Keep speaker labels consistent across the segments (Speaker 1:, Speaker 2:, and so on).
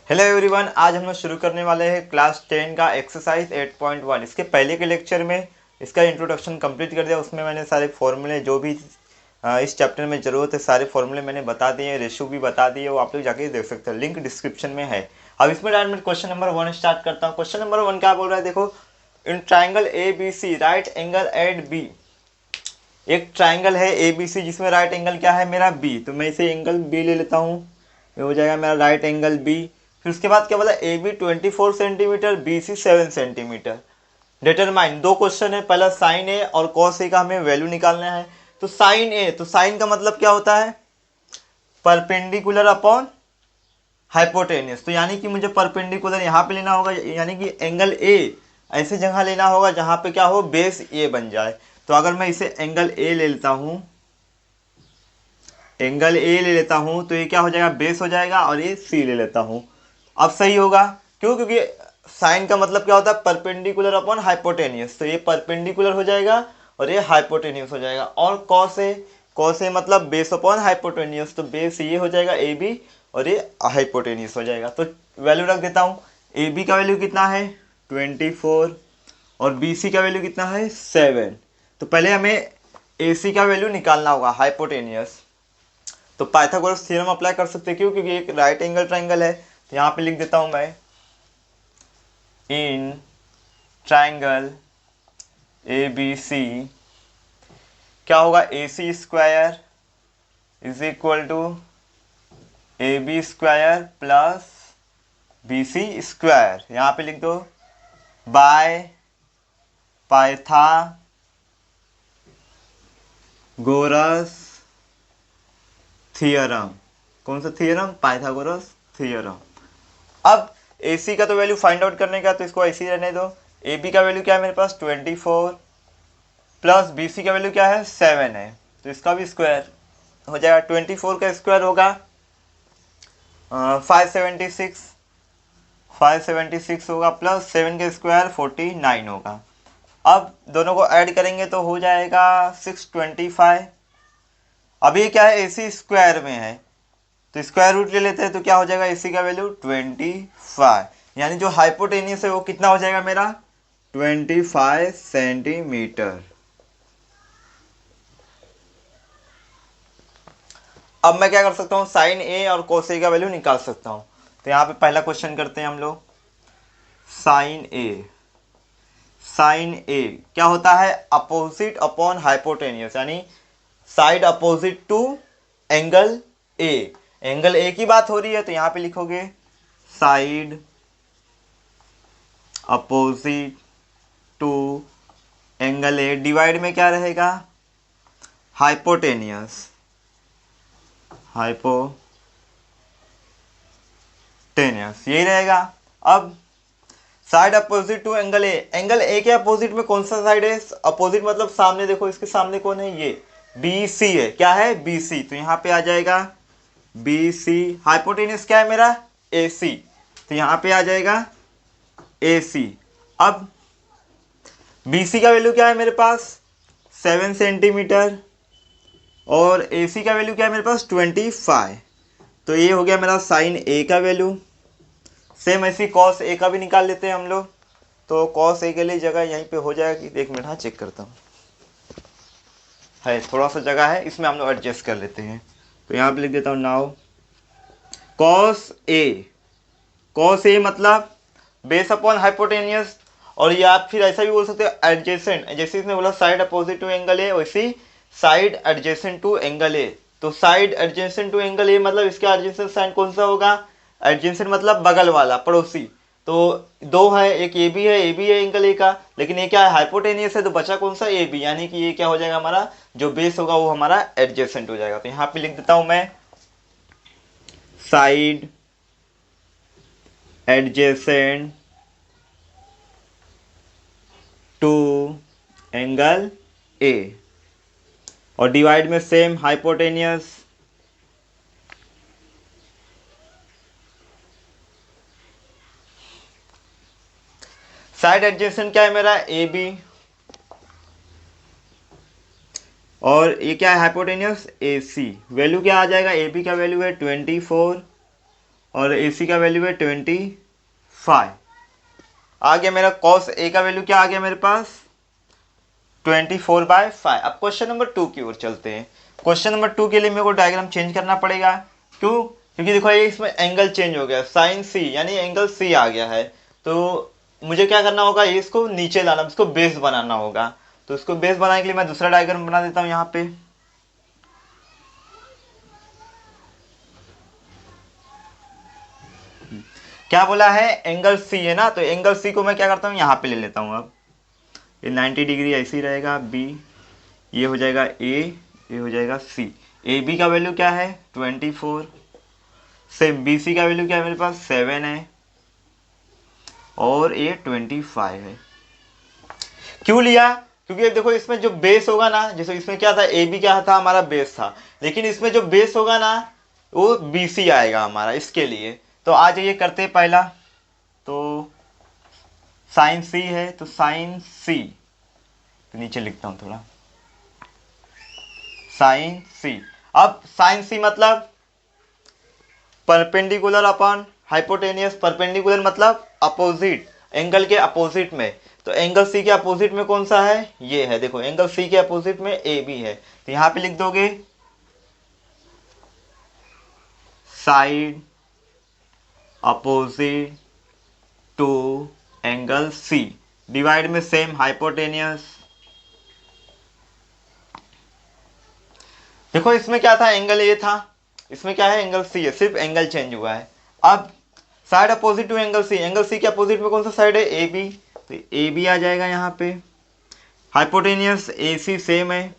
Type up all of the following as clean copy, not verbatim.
Speaker 1: Hello everyone, आज हम लोग शुरू करने वाले हैं क्लास 10 का एक्सरसाइज 8.1। इसके पहले के लेक्चर में इसका इंट्रोडक्शन कंप्लीट कर दिया। उसमें मैंने सारे फॉर्मूले जो भी इस चैप्टर में ज़रूरत है सारे फॉर्मूले मैंने बता दिए, रेशो भी बता दिए। वो आप लोग जाके देख सकते हैं, लिंक डिस्क्रिप्शन में है। अब इसमें डायरेक्ट मैं क्वेश्चन नंबर 1 स्टार्ट करता हूँ। क्वेश्चन नंबर 1 क्या बोल रहा है, देखो। In triangle A B C right angle at B. एक ट्राइंगल है ए बी सी जिसमें राइट एंगल क्या है मेरा बी, तो मैं इसे एंगल बी ले लेता हूँ। ये हो जाएगा मेरा राइट एंगल बी। फिर उसके बाद क्या बोला, A B 24 centimetre, B C 7 centimetre. Determine, दो क्वेश्चन है, पहला साइन ए और कॉस ए का हमें वैल्यू निकालना है। तो साइन ए, तो साइन का मतलब क्या होता है, परपेंडिकुलर अपॉन हाइपोटेनियस। तो यानी कि मुझे परपेंडिकुलर यहाँ पे लेना होगा, यानी कि एंगल ए ऐसे जगह लेना होगा जहाँ पे क्या हो, बेस ए बन जाए। तो अगर मैं इसे एंगल ए ले लेता हूँ, एंगल ए ले लेता हूँ तो ये क्या हो जाएगा, बेस हो जाएगा। और ये सी ले लेता हूँ, अब सही होगा। क्यों? क्योंकि साइन का मतलब क्या होता है, परपेंडिकुलर अपॉन हाइपोटेनियस। तो ये परपेंडिकुलर हो जाएगा और ये हाइपोटेनियस हो जाएगा। और कॉस ए, कॉस ए मतलब बेस अपॉन हाइपोटेनियस, तो बेस ये हो जाएगा ए बी और ये हाइपोटेनियस हो जाएगा। तो वैल्यू रख देता हूँ। ए बी का वैल्यू कितना है 24 और बी सी का वैल्यू कितना है 7। तो पहले हमें ए सी का वैल्यू निकालना होगा, हाइपोटेनियस। तो पाइथागोरस थ्योरम अप्लाई कर सकते हैं। क्यों? क्योंकि एक राइट एंगल ट्राइंगल है। तो यहाँ पे लिख देता हूँ मैं, इन ट्राइंगल ए बी सी क्या होगा, A C square is equal to A B square plus B C square. यहाँ पे लिख दो बाय पाइथागोरस थियरम। कौन सा थियरम? Pythagoras theorem. अब ए सी का तो वैल्यू फाइंड आउट करने का, तो इसको ऐसे ही रहने दो। ए बी का वैल्यू क्या है मेरे पास 24 प्लस बी सी का वैल्यू क्या है 7 है, तो इसका भी स्क्वायर हो जाएगा। 24 का स्क्वायर होगा 576, 576 होगा प्लस 7 का स्क्वायर 49 होगा। अब दोनों को ऐड करेंगे तो हो जाएगा 625। अब ये क्या है, ए सी स्क्वायर में है तो स्क्वायर रूट ले लेते हैं, तो क्या हो जाएगा, एसी का वैल्यू 25। यानी जो हाइपोटेनियस है वो कितना हो जाएगा मेरा 25 सेंटीमीटर। अब मैं क्या कर सकता हूँ, साइन ए और कोस ए का वैल्यू निकाल सकता हूँ। तो यहाँ पे पहला क्वेश्चन करते हैं हम लोग। साइन ए, साइन ए क्या होता है, अपोजिट अपॉन हाइपोटेनियस, यानी side opposite to angle A. Angle A की बात हो रही है तो यहाँ पे लिखोगे side opposite to angle A, divide में क्या रहेगा, हाइपोटेनियस, हाइपोटेनियस यही रहेगा। अब side opposite to angle A, angle A के अपोजिट में कौन सा साइड है, अपोजिट मतलब सामने, देखो इसके सामने कौन है, ये बी सी है। क्या है, बी सी। तो यहाँ पे आ जाएगा बी सी। हाइपोटेनियस क्या है मेरा, ए सी, तो यहाँ पे आ जाएगा ए सी। अब बी सी का वैल्यू क्या है मेरे पास 7 सेंटीमीटर और ए सी का वैल्यू क्या है मेरे पास 25। तो ये हो गया मेरा साइन ए का वैल्यू। सेम ऐसी कॉस ए का भी निकाल लेते हैं हम लोग। तो कॉस ए के लिए जगह यहीं पे हो जाएगी, एक मिनट हाँ चेक करता हूँ, है थोड़ा सा जगह है, इसमें हम लोग एडजस्ट कर लेते हैं। तो यहाँ पे लिख देता हूँ नाउ कॉस ए, कॉस ए मतलब बेस अपॉन हाइपोटेनियस। और या आप फिर ऐसा भी बोल सकते हो एडजेसेंट, जैसे इसने बोला side opposite to angle A, वैसी side adjacent to angle A. तो side adjacent to angle A मतलब इसका एडजेसेंट साइड कौन सा होगा, एडजेसेंट मतलब बगल वाला, पड़ोसी। तो दो है, एक ए बी है, ए बी है एंगल ए का, लेकिन ये क्या है हाइपोटेनियस है, तो बचा कौन सा, ए बी। यानी कि ये क्या हो जाएगा, हमारा जो बेस होगा वो हमारा एडजेसेंट हो जाएगा। तो यहाँ पे लिख देता हूं मैं side adjacent to angle A और डिवाइड में सेम हाइपोटेनियस। साइड एडजेसेंट क्या है मेरा ए बी और ये क्या है हाइपोटेनियस ए सी। वैल्यू क्या आ जाएगा, ए बी का वैल्यू है 24 और ए सी का वैल्यू है 25। आ गया मेरा कॉस ए का वैल्यू, क्या आ गया मेरे पास 24/5। अब क्वेश्चन नंबर 2 की ओर चलते हैं। क्वेश्चन नंबर 2 के लिए मेरे को डायग्राम चेंज करना पड़ेगा। क्यों? क्योंकि देखो ये इसमें एंगल चेंज हो गया, साइन सी यानी एंगल सी आ गया है। तो मुझे क्या करना होगा, ये इसको नीचे लाना, इसको बेस बनाना होगा। तो इसको बेस बनाने के लिए मैं दूसरा डायग्राम बना देता हूँ यहाँ पे। क्या बोला है, एंगल सी है ना, तो एंगल सी को मैं क्या करता हूँ यहाँ पे ले लेता हूँ। अब ये 90 डिग्री ऐसे ही रहेगा, बी ये हो जाएगा ए, ये हो जाएगा सी। ए बी का वैल्यू क्या है 24, सेम बी सी का वैल्यू क्या है मेरे पास 7 है, और ये 25 है। क्यों लिया? क्योंकि अब देखो इसमें जो बेस होगा ना, जैसे इसमें क्या था, ए बी क्या था हमारा बेस था, लेकिन इसमें जो बेस होगा ना वो बी सी आएगा हमारा, इसके लिए। तो आज ये करते हैं पहला, तो साइन सी है तो साइन सी, तो नीचे लिखता हूँ थोड़ा, साइन सी। अब साइन सी मतलब परपेंडिकुलर अपॉन हाइपोटेनियस, परपेंडिकुलर मतलब अपोजिट, एंगल के अपोजिट में। तो एंगल सी के अपोजिट में कौन सा है, ये है, देखो एंगल सी के अपोजिट में ए बी है, तो यहां पे लिख दोगे side opposite to angle C, divide में सेम हाइपोटेनियस। देखो इसमें क्या था, एंगल ए था, इसमें क्या है एंगल सी है, सिर्फ एंगल चेंज हुआ है। अब side opposite to angle C, angle C के अपोजिट में कौन सा साइड है, ए बी, तो ए बी आ जाएगा यहाँ पे। हाइपोटेनियस ए सी सेम है।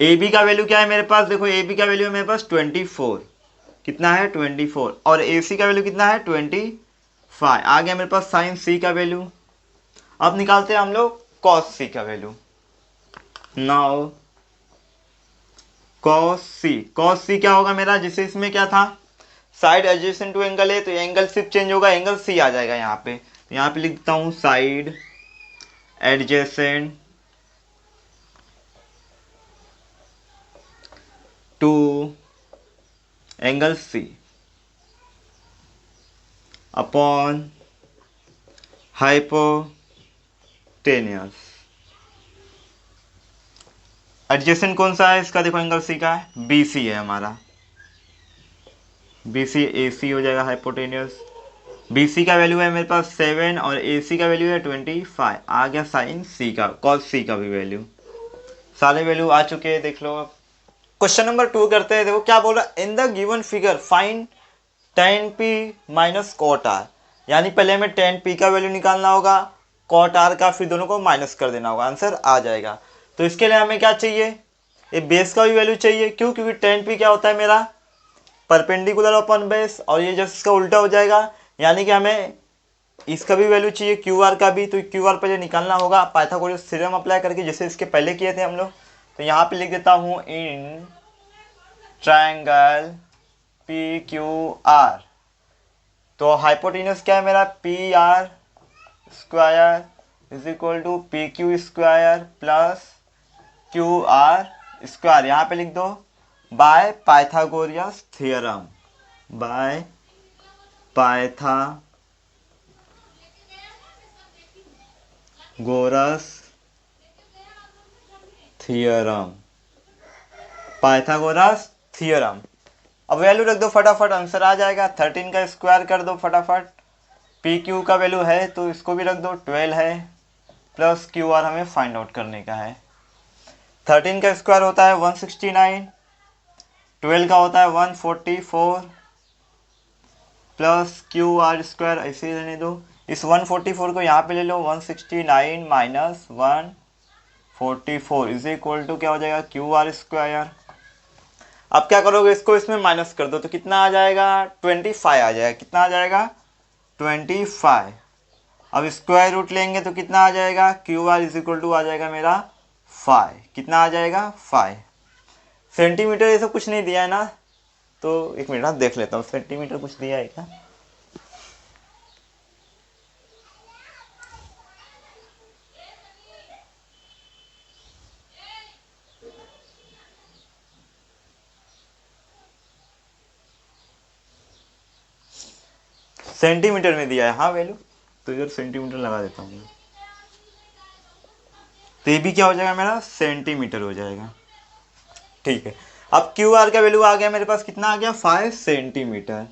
Speaker 1: ए बी का वैल्यू क्या है मेरे पास, देखो ए बी का वैल्यू है मेरे पास 24, कितना है 24, और ए सी का वैल्यू कितना है 25। आ गया मेरे पास साइन सी का वैल्यू। अब निकालते हैं हम लोग कॉस सी का वैल्यू। नाउ कॉस सी क्या होगा मेरा, जैसे इसमें क्या था साइड एडजेसेंट टू एंगल है, तो एंगल सिर्फ चेंज होगा, एंगल सी आ जाएगा यहाँ पे। तो यहाँ पे लिखता हूँ side adjacent to angle C upon hypotenuse. Adjacent कौन सा है इसका, देखो एंगल सी का है, बी सी है हमारा, बी सी ए सी हो जाएगा हाइपोटेनियस। बी सी का वैल्यू है मेरे पास 7 और ए सी का वैल्यू है 25। आ गया साइन सी का, कॉस सी का भी वैल्यू, सारे वैल्यू आ चुके हैं, देख लो। अब क्वेश्चन नंबर 2 करते हैं। देखो क्या बोल रहा है, in the given figure find tan p minus cot R, यानी पहले हमें tan p का वैल्यू निकालना होगा, कॉट आर का, फिर दोनों को माइनस कर देना होगा, आंसर आ जाएगा। तो इसके लिए हमें क्या चाहिए, ये बेस का भी वैल्यू चाहिए। क्यों? क्योंकि tan p क्या होता है मेरा परपेंडिकुलर अपॉन बेस, और ये जस्ट इसका उल्टा हो जाएगा, यानी कि हमें इसका भी वैल्यू चाहिए, क्यू आर का भी। तो क्यू आर पहले निकालना होगा पाइथागोरस थ्योरम अप्लाई करके, जैसे इसके पहले किए थे हम लोग। तो यहाँ पे लिख देता हूँ in triangle P Q R, तो हाइपोटेनस क्या है मेरा P R square is equal to P Q square plus Q R square, यहाँ पे लिख दो by Pythagoras theorem, by Pythagoras theorem, Pythagoras theorem. अब वैल्यू रख दो फटाफट, आंसर आ जाएगा। 13 का स्क्वायर कर दो फटाफट, पी क्यू का वैल्यू है तो इसको भी रख दो 12 है, प्लस क्यू आर हमें फाइंड आउट करने का है। 13 का स्क्वायर होता है 169, 12 का होता है 144, प्लस क्यू आर स्क्वायर ऐसे ही रहने दो। इस 144 को यहाँ पे ले लो, 169 माइनस 144 इज इक्वल टू क्या हो जाएगा क्यू आर स्क्वायर। अब क्या करोगे, इसको इसमें माइनस कर दो तो कितना आ जाएगा 25 आ जाएगा, कितना आ जाएगा 25। अब स्क्वायर रूट लेंगे तो कितना आ जाएगा, Q R is equal to आ जाएगा मेरा 5, कितना आ जाएगा 5 सेंटीमीटर। ये सब कुछ नहीं दिया है ना, तो एक मिनट देख लेता हूँ सेंटीमीटर कुछ दिया है क्या। सेंटीमीटर में दिया है हाँ वैल्यू, तो इधर सेंटीमीटर लगा देता हूँ। तो ये भी क्या हो जाएगा मेरा सेंटीमीटर हो जाएगा। ठीक है, अब क्यू आर का वैल्यू आ गया मेरे पास, कितना आ गया 5 सेंटीमीटर।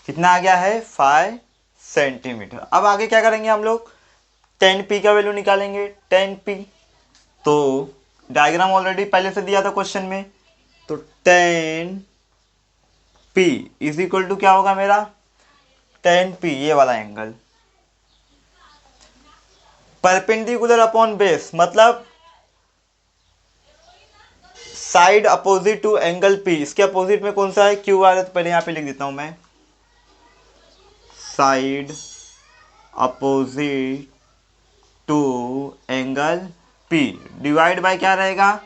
Speaker 1: कितना आ गया है 5 सेंटीमीटर। अब आगे क्या करेंगे हम लोग, 10p का वैल्यू निकालेंगे। 10p तो डायग्राम ऑलरेडी पहले से दिया था क्वेश्चन में, तो 10p इज इक्वल टू क्या होगा मेरा 10p ये वाला एंगल परपेंडिकुलर अपॉन बेस, मतलब side opposite to angle p। इसके अपोजिट में कौन सा है क्यू आर है, तो पहले यहां पे लिख देता हूं मैं, side opposite to angle p divide by क्या रहेगा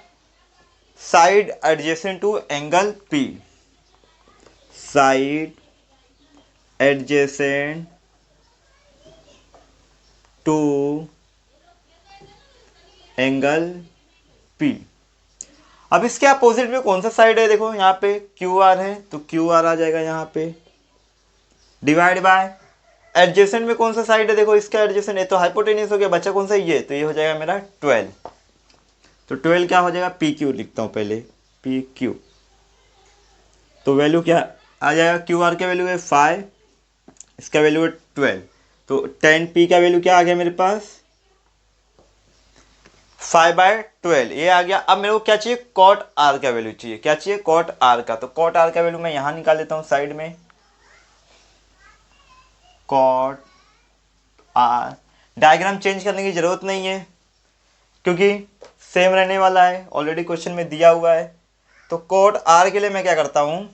Speaker 1: side adjacent to angle p। Side adjacent to angle p। अब इसके अपोजिट में कौन सा साइड है, देखो यहाँ पे क्यू आर है तो क्यू आर आ जाएगा यहाँ पे, डिवाइड बाय एडजेसेंट में कौन सा साइड है, देखो इसका एडजेसेंट, ये तो हाइपोटेन्यूस हो गया, बचा कौन सा ये, तो ये हो जाएगा मेरा 12। तो 12 क्या हो जाएगा पी क्यू लिखता हूँ पहले, पी क्यू। तो वैल्यू क्या आ जाएगा, क्यू आर का वैल्यू है 5, इसका वैल्यू है 12, तो 10p का वैल्यू क्या आ गया मेरे पास 5/12 ये आ गया। अब मेरे को क्या चाहिए कॉट आर का वैल्यू चाहिए, क्या चाहिए कॉट आर का, तो कॉट आर का वैल्यू मैं यहां निकाल देता हूं साइड में, कॉट आर। डायग्राम चेंज करने की जरूरत नहीं है क्योंकि सेम रहने वाला है, ऑलरेडी क्वेश्चन में दिया हुआ है। तो कॉट आर के लिए मैं क्या करता हूं,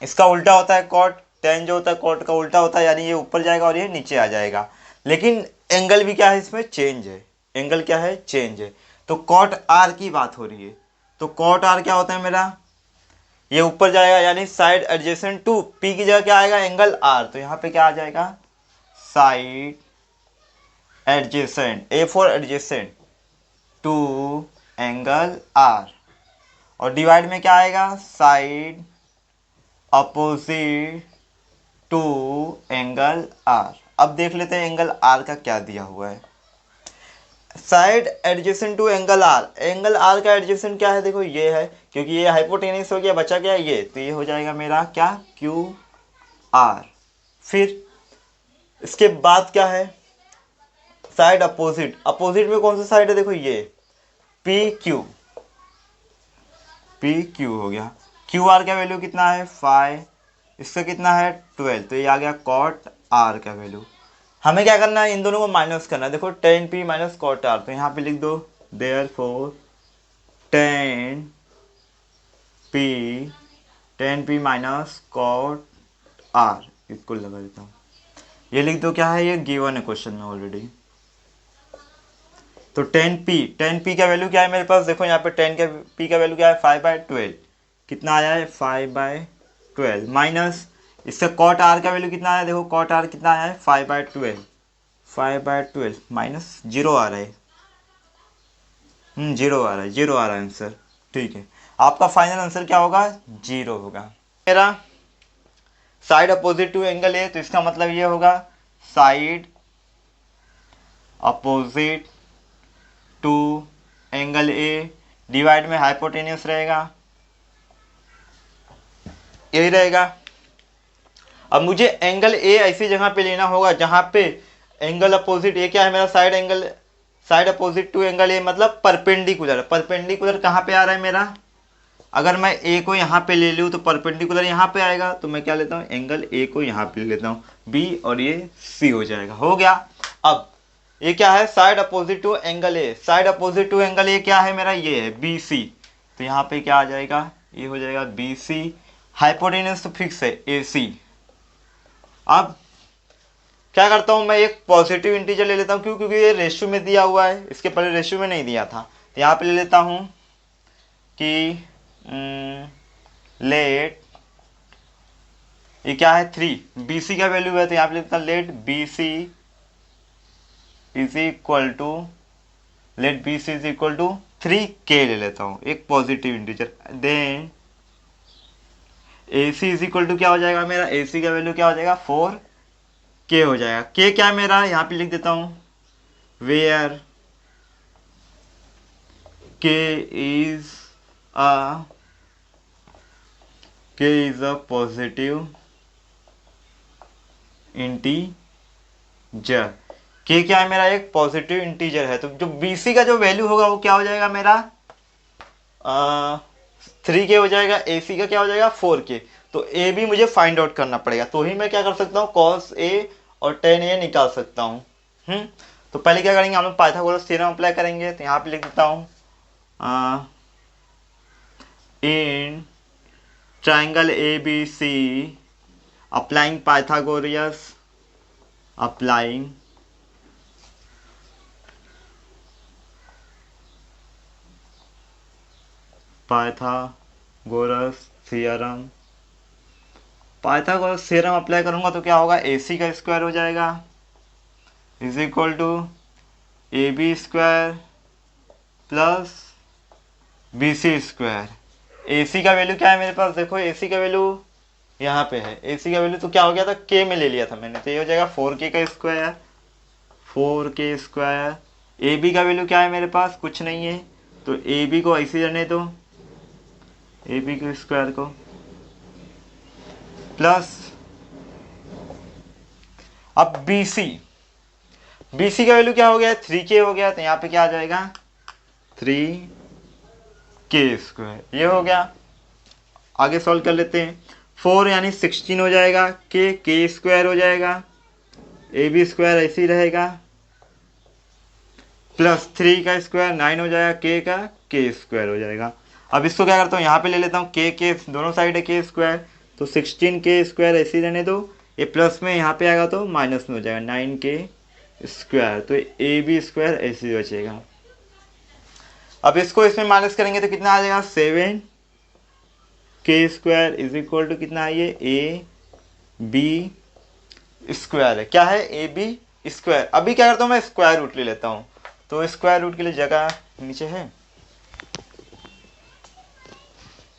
Speaker 1: इसका उल्टा होता है कॉट, टेन जो होता है कॉट का उल्टा होता है, यानी ये ऊपर जाएगा और ये नीचे आ जाएगा, लेकिन एंगल भी क्या है इसमें चेंज है, एंगल क्या है चेंज है। तो कॉट आर की बात हो रही है, तो कॉट आर क्या होता है मेरा, ये ऊपर जाएगा यानी साइड एडजेसेंट टू पी की जगह क्या आएगा एंगल आर, तो यहाँ पे क्या आ जाएगा side adjacent, A for adjacent to angle R, और डिवाइड में क्या आएगा side opposite to angle R. अब देख लेते हैं एंगल आर का क्या दिया हुआ है, side adjacent to angle R. Angle R का एडजेसेंट क्या है, देखो ये है, क्योंकि ये हाइपोटेन्यूस हो गया, बचा क्या ये, तो ये हो जाएगा मेरा क्या क्यू आर। फिर इसके बाद क्या है साइड अपोजिट, अपोजिट में कौन सा साइड है, देखो ये पी क्यू, पी क्यू हो गया। क्यू आर का वैल्यू कितना है 5, इसका कितना है 12, तो ये आ गया कॉट आर का वैल्यू। हमें क्या करना है इन दोनों को माइनस करना है, देखो 10p माइनस कॉट आर, तो यहाँ पे लिख दो therefore 10p minus cot R equal लगा देता हूँ, ये लिख दो क्या है, ये गिवन है क्वेश्चन में ऑलरेडी। तो 10p का वैल्यू क्या है मेरे पास, देखो यहाँ पे 10p का वैल्यू क्या है 5/12, कितना आया है 5/12 माइनस इसका कॉट आर का वैल्यू कितना आया, देखो कॉट आर कितना आया है 5/12, 5/12 माइनस जीरो आ रहा है, जीरो आ रहा है, जीरो आ रहा है आंसर। ठीक है, आपका फाइनल आंसर क्या होगा, जीरो होगा। मेरा side opposite to angle A, तो इसका मतलब ये होगा side opposite to angle A, divide में हाइपोटेन्यूस रहेगा, यही रहेगा। अब मुझे एंगल ए ऐसी जगह पे लेना होगा जहां पे एंगल अपोजिट, ये क्या है मेरा side angle, side opposite to angle A मतलब परपेंडिकुलर, परपेंडिकुलर कहाँ पे आ रहा है मेरा, अगर मैं ए को यहाँ पे ले लूँ तो परपेंडिकुलर यहाँ पे आएगा, तो मैं क्या लेता हूँ एंगल ए को यहाँ पे ले लेता हूँ बी, और ये सी हो जाएगा, हो गया। अब ये क्या है side opposite to angle A, side opposite to angle A क्या है मेरा, ये है बी सी, तो यहाँ पे क्या आ जाएगा, ये हो जाएगा बी सी, हाइपोटेन्यूस तो फिक्स है ए सी। अब क्या करता हूँ मैं एक पॉजिटिव इंटीजर ले लेता हूँ, क्यों, क्योंकि ये रेशियो में दिया हुआ है, इसके पहले रेशियो में नहीं दिया था, तो यहाँ पे ले लेता हूँ कि लेट, ये क्या है 3, बी सी का वैल्यू है, तो यहाँ पे लिखता हूँ let B C is equal to, let B C is equal to 3k ले लेता हूँ एक positive integer, then A C is equal to क्या हो जाएगा मेरा, ए सी का वैल्यू क्या हो जाएगा 4K हो जाएगा। के क्या है मेरा, यहाँ पे लिख देता हूँ, where K is a positive integer. K क्या है मेरा, एक पॉजिटिव इंटीजर है। तो जो BC का जो वैल्यू होगा वो क्या हो जाएगा मेरा 3K हो जाएगा, AC का क्या हो जाएगा 4K। तो A भी मुझे फाइंड आउट करना पड़ेगा, तो ही मैं क्या कर सकता हूँ cos A और tan A निकाल सकता हूँ। तो पहले क्या करेंगे हम लोग, पाइथागोरस थ्योरम अप्लाई करेंगे। तो यहाँ पे लिख देता हूँ in triangle ABC applying Pythagoras Pythagoras theorem apply करूंगा तो क्या होगा, AC का स्क्वायर हो जाएगा is equal to AB square plus BC square. AC का वैल्यू क्या है मेरे पास, देखो AC का वैल्यू यहाँ पे है। AC का वैल्यू तो क्या हो गया था, K में ले लिया था मैंने, तो ये हो जाएगा 4K का स्क्वायर, 4K स्क्वायर। AB का वैल्यू क्या है मेरे पास, कुछ नहीं है, तो AB को ऐसे रहने दो, AB के स्क्वायर को प्लस अब BC का वैल्यू क्या हो गया, 3K हो गया, तो यहाँ पे क्या आ जाएगा 3K स्क्वायर। ये हो गया, आगे सॉल्व कर लेते हैं। 4 यानी 16 हो जाएगा, K स्क्वायर हो जाएगा, AB स्क्वायर ऐसे ही रहेगा, प्लस 3 का स्क्वायर 9 हो जाएगा, K का K स्क्वायर हो जाएगा। अब इसको क्या करता हूँ, यहाँ पे ले लेता हूँ K दोनों साइड है K स्क्वायर, तो 16K स्क्वायर ऐसे ही रहने दो, ये प्लस में यहाँ पे आएगा तो माइनस में हो जाएगा 9K स्क्वायर, तो AB स्क्वायर ऐसे ही बचेगा। अब इसको इसमें माइनस करेंगे तो कितना आ जाएगा 7K square is equal to कितना है ये AB स्क्वायर है, क्या है AB स्क्वायर। अभी क्या करता हूँ मैं स्क्वायर रूट ले लेता हूँ, तो स्क्वायर रूट के लिए जगह नीचे है,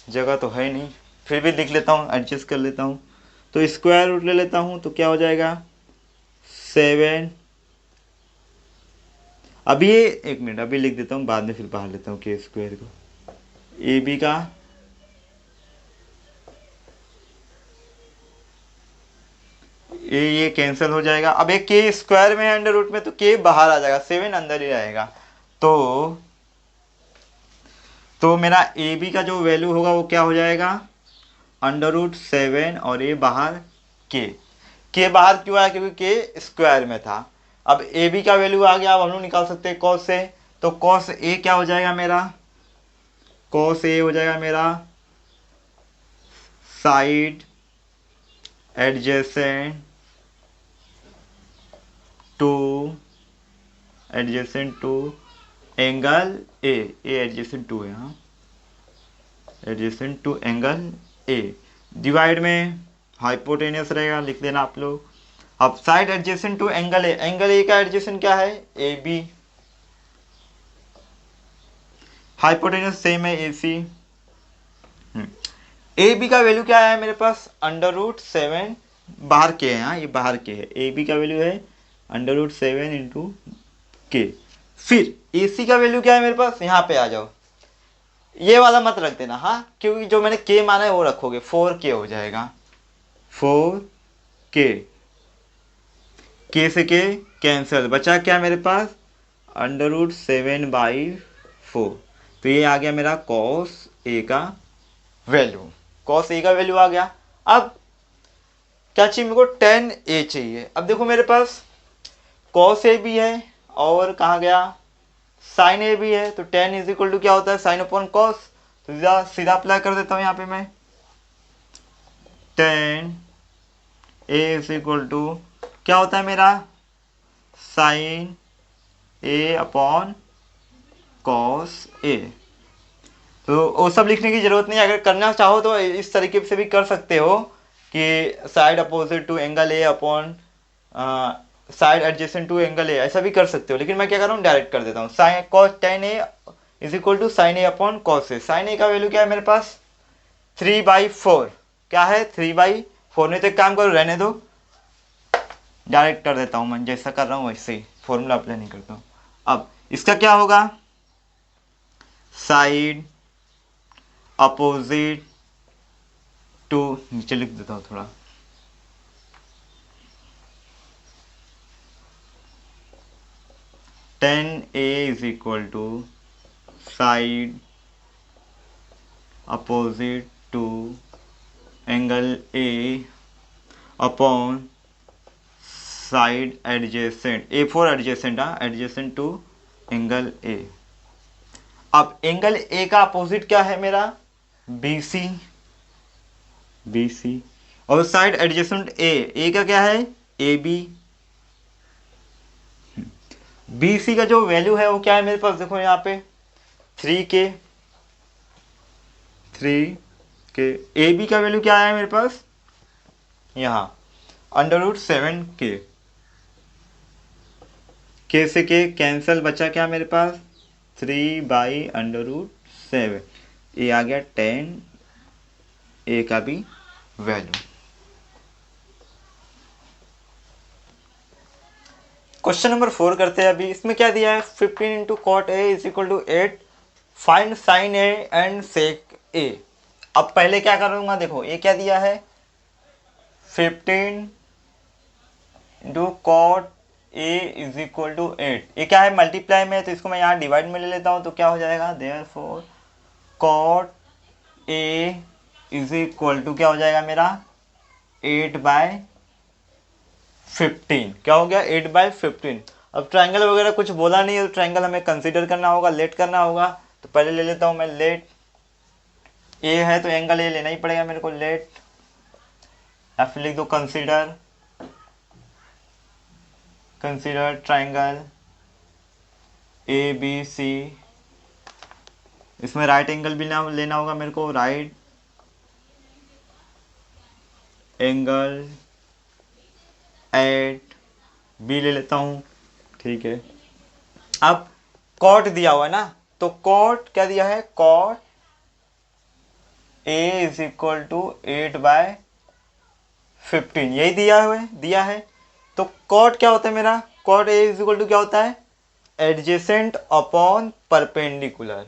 Speaker 1: जगह तो है नहीं, फिर भी लिख लेता हूँ, एडजस्ट कर लेता हूँ। तो स्क्वायर रूट ले लेता हूँ तो क्या हो जाएगा 7। अभी ये एक मिनट अभी लिख देता हूँ, बाद में फिर बाहर लेता हूँ K स्क्वायर को, AB का ये कैंसिल हो जाएगा। अब एक K स्क्वायर में अंडर रूट में, तो K बाहर आ जाएगा, 7 अंदर ही रहेगा। तो मेरा AB का जो वैल्यू होगा वो क्या हो जाएगा अंडर रूट 7 और ये बाहर K बाहर क्यों आया, क्योंकि K स्क्वायर में था। अब AB का वैल्यू आ गया, अब हम लोग निकाल सकते हैं cos से, तो cos A क्या हो जाएगा मेरा, cos A हो जाएगा मेरा side adjacent to angle A adjacent to है, हाँ adjacent to angle A, divide में हाइपोटेनियस रहेगा, लिख देना आप लोग। अब side adjacent to angle A का एडजेसेंट क्या है AB, हाइपोटेनियस सेम है AC। AB का वैल्यू क्या है मेरे पास अंडर रूट 7, बाहर के है, हाँ ये बाहर के है, AB का वैल्यू है अंडर रूट 7 इंटू K। फिर AC का वैल्यू क्या है मेरे पास, यहाँ पे आ जाओ, ये वाला मत रख देना, हाँ क्योंकि जो मैंने K माना है वो रखोगे, 4K हो जाएगा, 4K, K से K कैंसिल, बचा क्या मेरे पास अंडर रूट 7/4। तो ये आ गया मेरा cos A का वैल्यू, cos A का वैल्यू आ गया। अब क्या चाहिए मेरे को, tan A चाहिए। अब देखो मेरे पास cos A भी है और कहाँ गया sin A भी है, तो tan इज इक्वल टू क्या होता है sin अपॉन cos, तो सीधा अप्लाई कर देता हूँ यहाँ पे मैं, tan A is equal to क्या होता है मेरा sin A upon cos A। तो वो सब लिखने की जरूरत नहीं है, अगर करना चाहो तो इस तरीके से भी कर सकते हो कि side opposite to angle A upon side adjacent to angle A, ऐसा भी कर सकते हो, लेकिन मैं क्या कर रहा हूँ डायरेक्ट कर देता हूँ, sine cos tan A is equal to sine A upon cos A। Sine A का वैल्यू क्या है मेरे पास 3/4, क्या है 3/4 में। तो एक काम करो, रहने दो, डायरेक्ट कर देता हूँ मैं, जैसा कर रहा हूँ वैसे ही, फॉर्मूला अप्लाई नहीं करता हूँ। अब इसका क्या होगा, साइड अपोजिट टू, नीचे लिख देता हूँ थोड़ा, tan A is equal to side opposite to angle A upon side adjacent, A for adjacent, adjacent to angle A। अब एंगल A का अपोजिट क्या है मेरा, BC, BC, और साइड एडजेसेंट A का क्या है, AB। BC का जो वैल्यू है वो क्या है मेरे पास, देखो यहाँ पे 3K, AB का वैल्यू क्या है मेरे पास, यहाँ √7K, K से K कैंसल, बचा क्या मेरे पास 3/√7, ये आ गया 10 A का भी वैल्यू। क्वेश्चन नंबर 4 करते हैं अभी। इसमें क्या दिया है, 15 × cot A is equal to 8, find sine A and sec A। अब पहले क्या करूंगा, देखो ये क्या दिया है, 15 × cot A is equal to 8, ये क्या है मल्टीप्लाई में है, तो इसको मैं यहाँ डिवाइड में ले लेता हूँ, तो क्या हो जाएगा, therefore cot A is equal to क्या हो जाएगा मेरा 8/15, क्या हो गया 8/15। अब ट्रायंगल वगैरह कुछ बोला नहीं है, तो ट्रायंगल हमें कंसीडर करना होगा, लेट करना होगा, तो पहले ले लेता हूँ मैं लेट, ए है तो एंगल ए लेना ही पड़ेगा मेरे को, लेट, या फिर लिख दो कंसीडर ट्रायंगल ABC। इसमें राइट एंगल भी लेना होगा मेरे को, राइट एंगल एट B ले लेता हूँ, ठीक है। अब कॉट दिया हुआ है ना, तो कॉट क्या दिया है, cot A is equal to 8/15, यही दिया है। तो कॉट क्या होता है मेरा, cot A is equal to क्या होता है, adjacent upon perpendicular,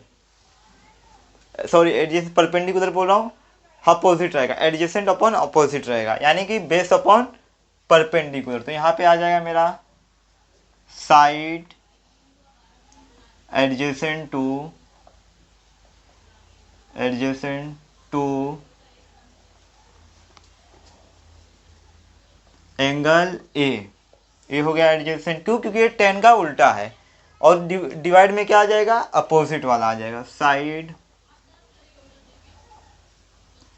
Speaker 1: sorry adjacent perpendicular बोल रहा हूँ, अपोजिट रहेगा, एडजेसेंट अपॉन अपोजिट रहेगा, यानी कि बेस अपॉन परपेंडिकुलर। तो यहाँ पे आ जाएगा मेरा side adjacent to angle A हो गया एडजेसेंट टू, क्योंकि ये 10 का उल्टा है, और डिवाइड में क्या आ जाएगा, अपोजिट वाला आ जाएगा, side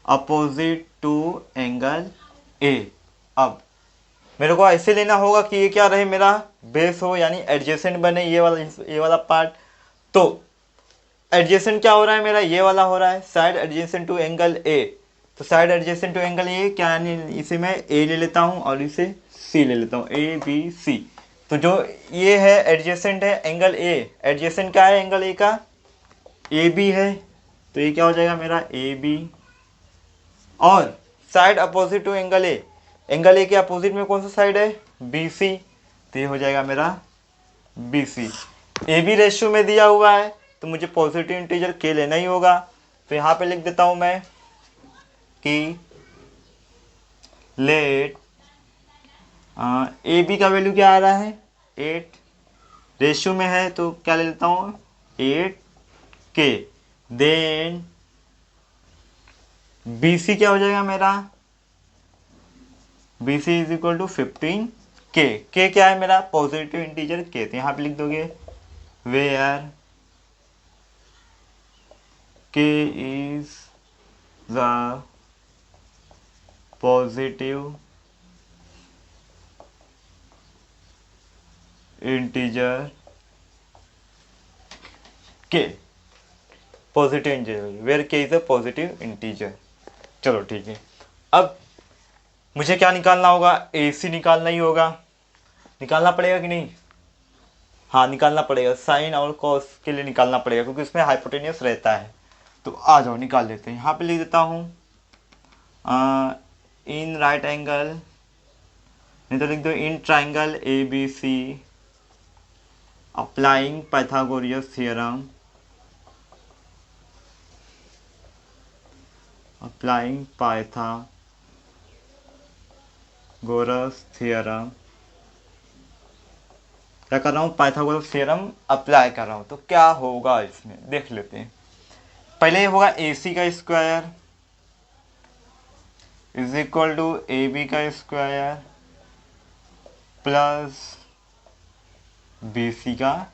Speaker 1: opposite to angle A. अब मेरे को ऐसे लेना होगा कि ये क्या रहे मेरा, बेस हो, यानी एडजेसेंट बने ये वाला पार्ट। तो एडजेसेंट क्या हो रहा है मेरा, ये वाला हो रहा है, side adjacent to angle A, तो side adjacent to angle A क्या, यानी इसे मैं ए ले लेता हूँ और इसे सी ले लेता हूँ, ABC। तो जो ये है एडजेसेंट है एंगल ए, एडजेसेंट क्या है एंगल ए का, AB है, तो ये क्या हो जाएगा मेरा AB। और side opposite to angle A, angle A के अपोजिट में कौन सा साइड है, BC, तो ये हो जाएगा मेरा BC। AB रेशियो में दिया हुआ है, तो मुझे पॉजिटिव इंटीजर K लेना ही होगा, तो यहाँ पे लिख देता हूँ मैं कि लेट AB का वैल्यू क्या आ रहा है 8, रेशियो में है तो क्या ले लेता हूँ 8K, देन BC क्या हो जाएगा मेरा, BC is equal to 15K, K क्या है मेरा पॉजिटिव इंटीजर K, तो यहाँ पे लिख दोगे where K is the positive integer K, positive integer where K is a positive integer. चलो ठीक है, अब मुझे क्या निकालना होगा, AC निकालना ही होगा, निकालना पड़ेगा कि नहीं, हाँ निकालना पड़ेगा, साइन और कॉस के लिए निकालना पड़ेगा, क्योंकि उसमें हाइपोटेनियस रहता है। तो आ जाओ निकाल लेते हैं, यहाँ पे लिख देता हूँ इन राइट एंगल, नहीं तो लिख दो in triangle A B C applying Pythagoras theorem, applying Pythagoras theorem, क्या कर रहा हूँ, पाइथागोरस थ्योरम अप्लाई कर रहा हूँ। तो क्या होगा इसमें देख लेते हैं। पहले ये होगा ए सी का square is equal to A B का स्क्वायर प्लस बी सी का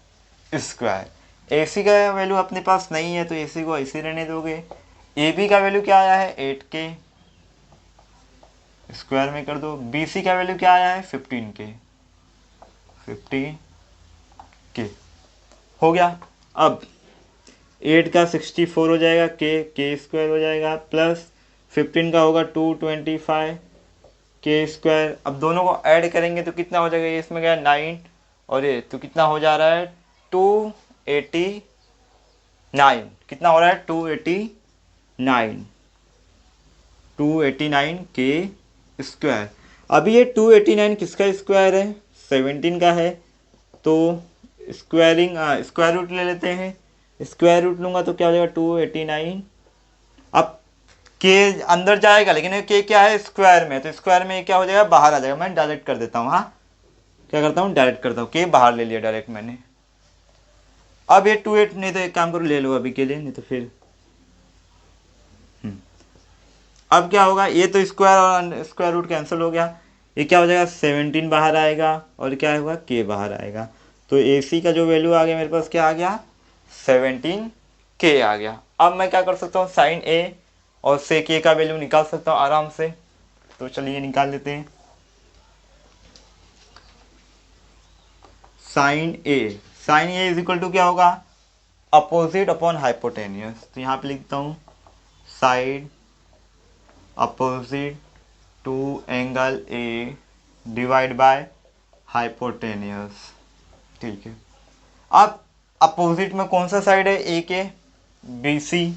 Speaker 1: स्क्वायर। ए सी का वैल्यू अपने पास नहीं है तो ए सी को ऐसे रहने दोगे। ए बी का वैल्यू क्या आया है 8 के, स्क्वायर में कर दो। बी सी का वैल्यू क्या आया है 15 के, 15 के हो गया। अब 8 का 64 हो जाएगा, के स्क्वायर हो जाएगा प्लस 15 का होगा 225 के स्क्वायर। अब दोनों को ऐड करेंगे तो कितना हो जाएगा, ये इसमें गया 9 और ये तो कितना हो जा रहा है 289। कितना हो रहा है 289 के स्क्वायर। अभी ये 289 किसका स्क्वायर है, 17 का है। तो स्क्वायर रूट ले लेते हैं। स्क्वायर रूट लूंगा तो क्या हो जाएगा 289। अब के अंदर जाएगा लेकिन के क्या है स्क्वायर में, तो स्क्वायर में क्या हो जाएगा बाहर आ जाएगा। मैं डायरेक्ट कर देता हूँ, हाँ क्या करता हूँ डायरेक्ट करता हूँ, के बाहर ले लिया डायरेक्ट मैंने। अब ये 28 नहीं तो एक काम करो ले लो अभी के लिए, नहीं तो फिर अब क्या होगा, ये तो स्क्वायर और स्क्वायर रूट कैंसिल हो गया। ये क्या हो जाएगा 17 बाहर आएगा और क्या होगा के बाहर आएगा। तो ए सी का जो वैल्यू आ गया मेरे पास क्या आ गया 17 के आ गया। अब मैं क्या कर सकता हूँ साइन ए और से के का वैल्यू निकाल सकता हूँ आराम से। तो चलिए निकाल लेते हैं। Sine A is equal to क्या होगा अपोजिट अपॉन हाइपोटेनियस। तो यहाँ पे लिखता हूँ side opposite to angle A divide by hypotenuse. ठीक है। अब अपोजिट में कौन सा साइड है ए के, बी सी।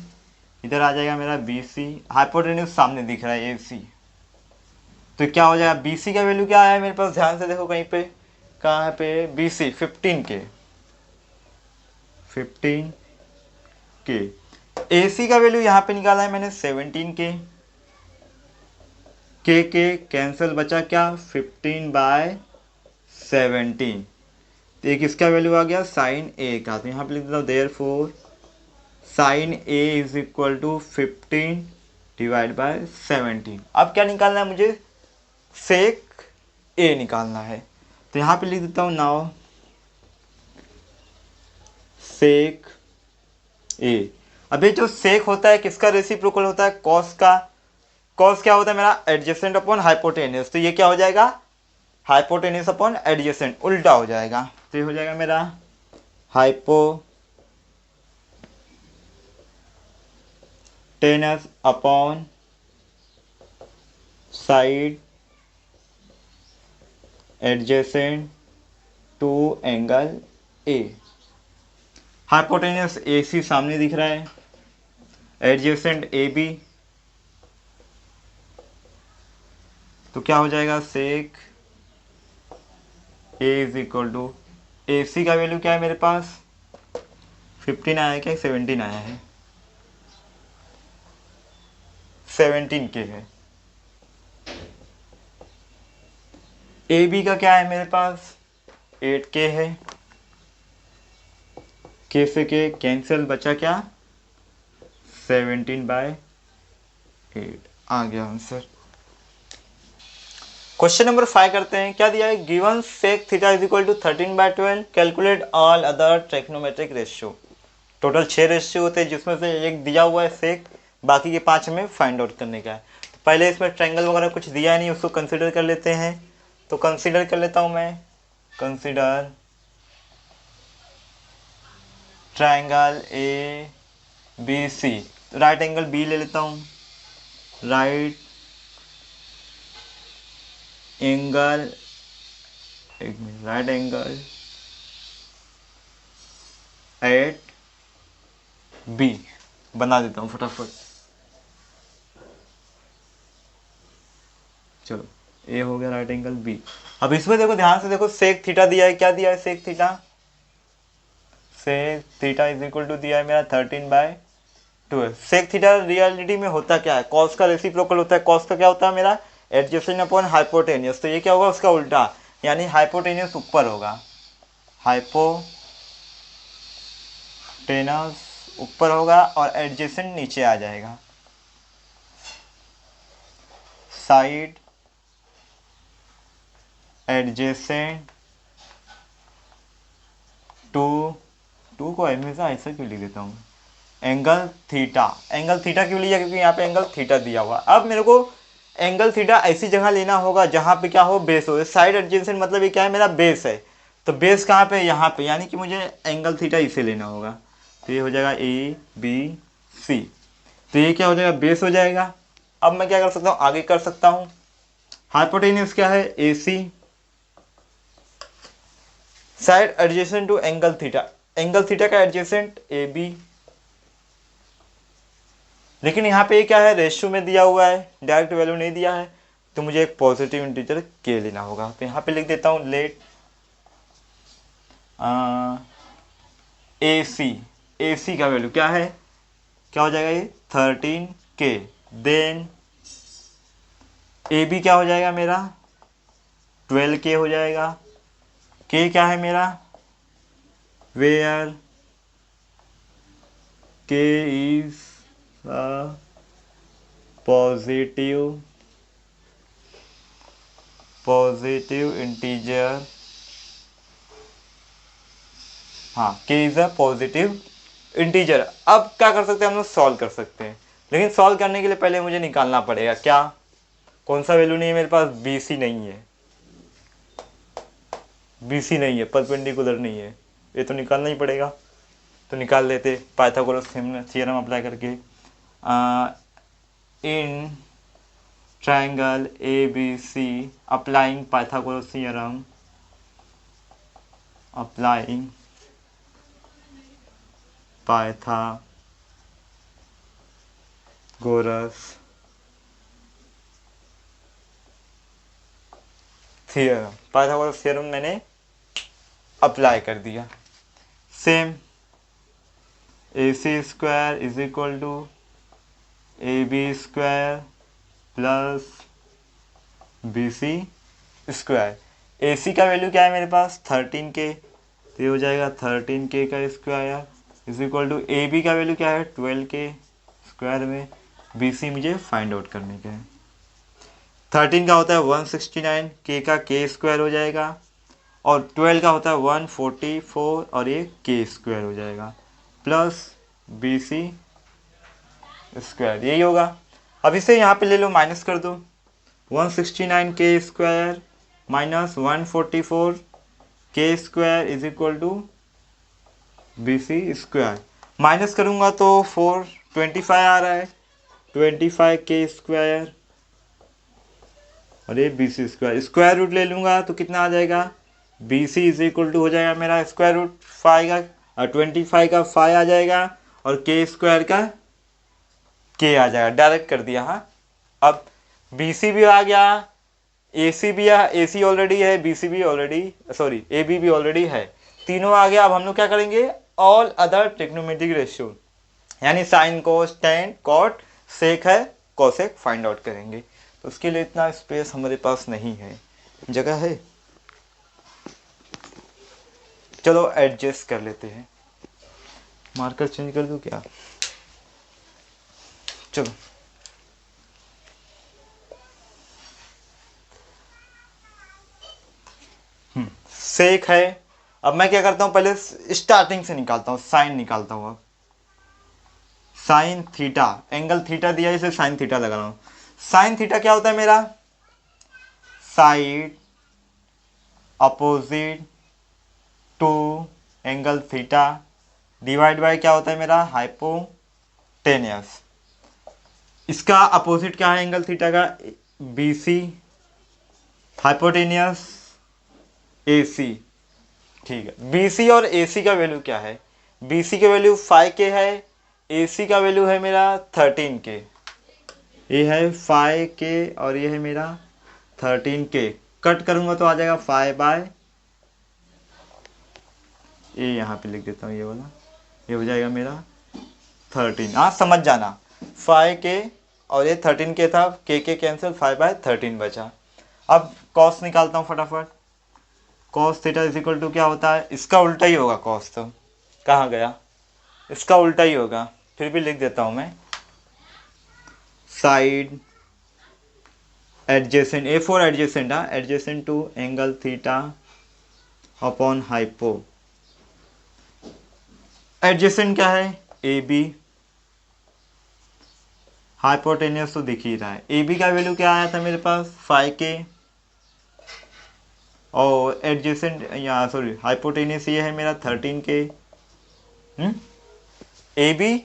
Speaker 1: इधर आ जाएगा मेरा बी सी, हाइपोटेनियस सामने दिख रहा है ए सी। तो क्या हो जाएगा बी सी का वैल्यू क्या है मेरे पास, ध्यान से देखो कहीं पे, कहाँ पे बी सी 15 के, 15 के। ए सी का वैल्यू यहाँ पे निकाला है मैंने 17 के कैंसिल बचा क्या 15/17। तो एक इसका वैल्यू आ गया साइन ए का। तो यहाँ पे लिख देता हूँ therefore sine A is equal to 15 divide by 17। अब क्या निकालना है मुझे, सेक ए निकालना है। तो यहाँ पे लिख देता हूँ नाउ सेक ए। अभी जो सेक होता है किसका रेसिप्रोकल होता है, कॉस का। कॉस क्या होता है मेरा एडजेसेंट अपॉन हाइपोटेनियस। तो ये क्या हो जाएगा हाइपोटेनियस अपॉन एडजेसेंट, उल्टा हो जाएगा। तो ये हो जाएगा मेरा hypotenuse upon side adjacent to angle A. Hypotenuse A C सामने दिख रहा है, एडजेसेंट ए बी। तो क्या हो जाएगा सेक ए is equal to A C का वैल्यू क्या है मेरे पास 15 आया है क्या 17 आया है, 17 के है। ए बी का क्या है मेरे पास 8 के है, के से के कैंसिल बचा क्या 17/8 आ गया आंसर। क्वेश्चन नंबर 5 करते हैं। क्या दिया है, given sec theta is equal to 13/12 calculate all other trigonometric ratio. Total 6 ratio होते हैं जिसमें से एक दिया हुआ है सेक, बाकी के 5 हमें फाइंड आउट करने का है। पहले इसमें ट्रायंगल वगैरह कुछ दिया नहीं, उसको कंसीडर कर लेते हैं। तो कंसीडर कर लेता हूं मैं, consider triangle A B C. Right angle B ले लेता हूं, राइट एंगल, एक minute, right angle at B बना देता हूं फटाफट। चलो ए हो गया राइट एंगल बी। अब इसमें देखो ध्यान से देखो, सेक थीटा दिया है, क्या दिया है sec theta, sec theta is equal to दिया है मेरा 13/12। सेक थीटा रियलिटी में होता क्या है, कॉस का रेसिप्रोकल होता है। कॉस का क्या होता है मेरा, एडजेसेंट अपॉन हाइपोटेनियस। तो ये क्या होगा उसका उल्टा, यानी हाइपोटेनियस ऊपर होगा, हाइपोटेनस ऊपर होगा और एडजेसेंट नीचे आ जाएगा। साइड एडजेसेंट टू को हमेशा ऐसा क्यों लिख देता हूँ, एंगल थीटा। एंगल थीटा क्यों लिया, क्योंकि यहाँ पे एंगल थीटा दिया हुआ। अब मेरे को एंगल थीटा ऐसी जगह लेना होगा जहाँ पे क्या हो, बेस हो। साइड एडजेसेंट मतलब ये क्या है, मेरा बेस है। तो बेस कहाँ पे, यहाँ पे, यानी कि मुझे एंगल थीटा इसे लेना होगा। तो ये हो जाएगा ए बी सी। तो ये क्या हो जाएगा, बेस हो जाएगा। अब मैं क्या कर सकता हूँ, आगे कर सकता हूँ। हाइपोटेन्यूज क्या है, A C. Side adjacent to angle theta, angle theta का एडजेसेंट ए बी। लेकिन यहाँ पे क्या है, रेशियो में दिया हुआ है, डायरेक्ट वैल्यू नहीं दिया है। तो मुझे एक पॉजिटिव इंटीजर के लेना होगा। तो यहाँ पे लिख देता हूँ लेट ए सी का वैल्यू क्या है, क्या हो जाएगा ये 13K। देन ए बी क्या हो जाएगा मेरा 12K हो जाएगा। के क्या है मेरा, वेयर के इज पॉजिटिव इंटीजर। हाँ, के इज अ पॉजिटिव इंटीजर। अब क्या कर सकते हैं हम लोग, सॉल्व कर सकते हैं। लेकिन सॉल्व करने के लिए पहले मुझे निकालना पड़ेगा क्या, कौन सा वैल्यू नहीं है मेरे पास, बी सी नहीं है, बी सी नहीं है, परपेंडिकुलर नहीं है, ये तो निकालना ही पड़ेगा। तो निकाल लेते पाइथागोरस थ्योरम अप्लाई करके। In triangle A B C applying Pythagoras theorem, applying Pythagoras theorem मैंने अप्लाई कर दिया। Same A C square is equal to A B square plus B C square. A C का value क्या है मेरे पास 13K, तो ये हो जाएगा 13K का square is equal to A B का वैल्यू क्या है 12K स्क्वायर में, बी सी मुझे फाइंड आउट करने का है। 13 का होता है 169, के का के स्क्वायर हो जाएगा, और 12 का होता है 144 और ये के स्क्वायर हो जाएगा, प्लस बी सी स्क्वायर, यही होगा। अब इसे यहाँ पे ले लो, माइनस कर दो, 169 के स्क्वायर माइनस 144 के square is equal to B C square. Minus करूँगा तो 425 आ रहा है, 25 के स्क्वायर और ये B C square. Square root ले लूँगा तो कितना आ जाएगा, B C is equal to हो जाएगा मेरा स्क्वायर रूट 5 का, 25 का 5 आ जाएगा और के स्क्वायर का के आ जाएगा, डायरेक्ट कर दिया। हाँ, अब बी सी भी आ गया, ए सी भी है, ए सी ऑलरेडी है, बी सी भी ऑलरेडी, सॉरी ए बी भी ऑलरेडी है, तीनों आ गया। अब हम लोग क्या करेंगे, ऑल अदर ट्रिग्नोमेट्रिक रेशियो, यानी sine cos tan cot sec है कोसेक फाइंड आउट करेंगे। तो उसके लिए इतना स्पेस हमारे पास नहीं है, जगह है, चलो एडजस्ट कर लेते हैं। मार्कर चेंज कर दूं क्या, चलो सेक है। अब मैं क्या करता हूं, पहले स्टार्टिंग से निकालता हूं, साइन निकालता हूं। अब साइन थीटा, एंगल थीटा दिया इसे साइन थीटा लगा रहा हूं। साइन थीटा क्या होता है मेरा, side opposite to angle theta divide by क्या होता है मेरा, हाइपोटेनियस। इसका अपोजिट क्या है एंगल थीटा का, B C, hypotenuse A C. ठीक है, बी सी और ए सी का वैल्यू क्या है, बी सी का वैल्यू 5K है, ए सी का वैल्यू है मेरा 13K। ये है 5K और ये है मेरा 13K कट करूंगा तो आ जाएगा 5/, ये यहाँ पे लिख देता हूँ, ये वाला, ये हो जाएगा मेरा 13। हाँ समझ जाना, 5K और ये 13K था, के कैंसिल, 5/13 बचा। अब कॉस निकालता हूँ फटाफट। Cos theta is equal to क्या होता है, इसका उल्टा ही होगा कॉस, तो कहाँ गया, इसका उल्टा ही होगा, फिर भी लिख देता हूँ मैं, side adjacent, A for adjacent, हाँ, adjacent to angle theta upon hypo. Adjacent क्या है, ए बी, हाइपोटेनियस तो दिख ही रहा है। ए बी का वैल्यू क्या आया था मेरे पास, 5K, और एडजेसेंट यहाँ सॉरी हाइपोटेनियस ये है मेरा 13K। A B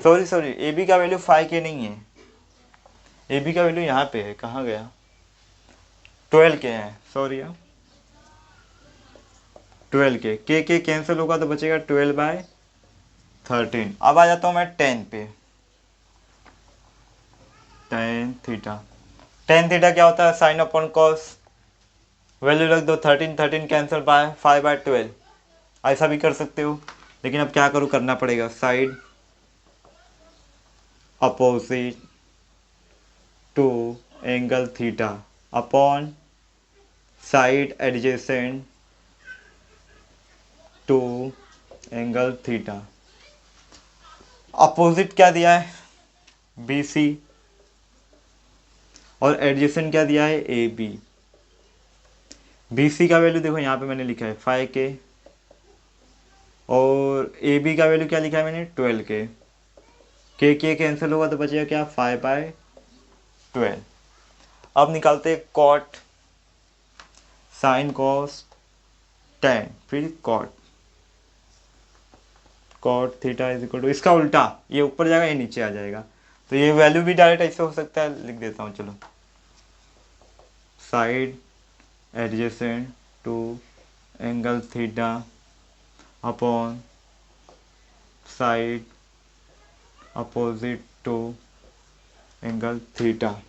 Speaker 1: sorry A B का वैल्यू 5K नहीं है, ए बी का वैल्यू यहाँ पे है, कहाँ गया, 12K है, सॉरी यार 12K, के कैंसिल होगा तो बचेगा 12/13। अब आ जाता हूँ मैं 10 पे, टेन थीटा। टेन थीटा क्या होता है, साइन अपॉन कॉस, वैल्यू रख दो, 13 कैंसिल बाय 5/12, ऐसा भी कर सकते हो, लेकिन अब क्या करूँ, करना पड़ेगा, side opposite to angle theta upon side adjacent to angle theta. Opposite क्या दिया है, BC, और एडजेसेंट क्या दिया है, AB। BC का वैल्यू देखो यहाँ पे मैंने लिखा है 5K, और AB का वैल्यू क्या लिखा है मैंने, 12K। के कैंसिल होगा तो बचेगा क्या, 5/12। अब निकालते कॉट, साइन कॉस टेन, फिर cot theta is equal to, इसका उल्टा, ये ऊपर जाएगा ये नीचे आ जाएगा, तो ये वैल्यू भी डायरेक्ट ऐसे हो सकता है, लिख देता हूँ चलो, side adjacent to angle theta upon side opposite to angle theta,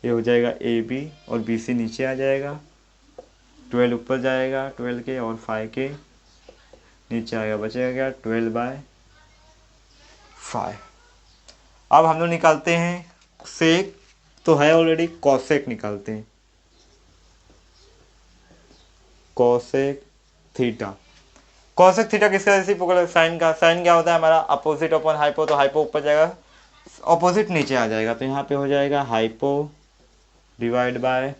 Speaker 1: ये हो जाएगा AB, और BC नीचे आ जाएगा, 12 ऊपर जाएगा, 12K और 5K नीचे आएगा, बचेगा क्या, 12/5। अब हम लोग निकालते हैं सेक, तो है ऑलरेडी, कॉसेक निकालते हैं, कॉसेक थीटा। कॉसेक थीटा किसका रेसिप्रोकल, साइन का, साइन क्या होता है हमारा, अपोजिट अपॉन हाइपो, तो हाइपो ऊपर जाएगा, अपोजिट नीचे आ जाएगा, तो यहाँ पे हो जाएगा hypo divide by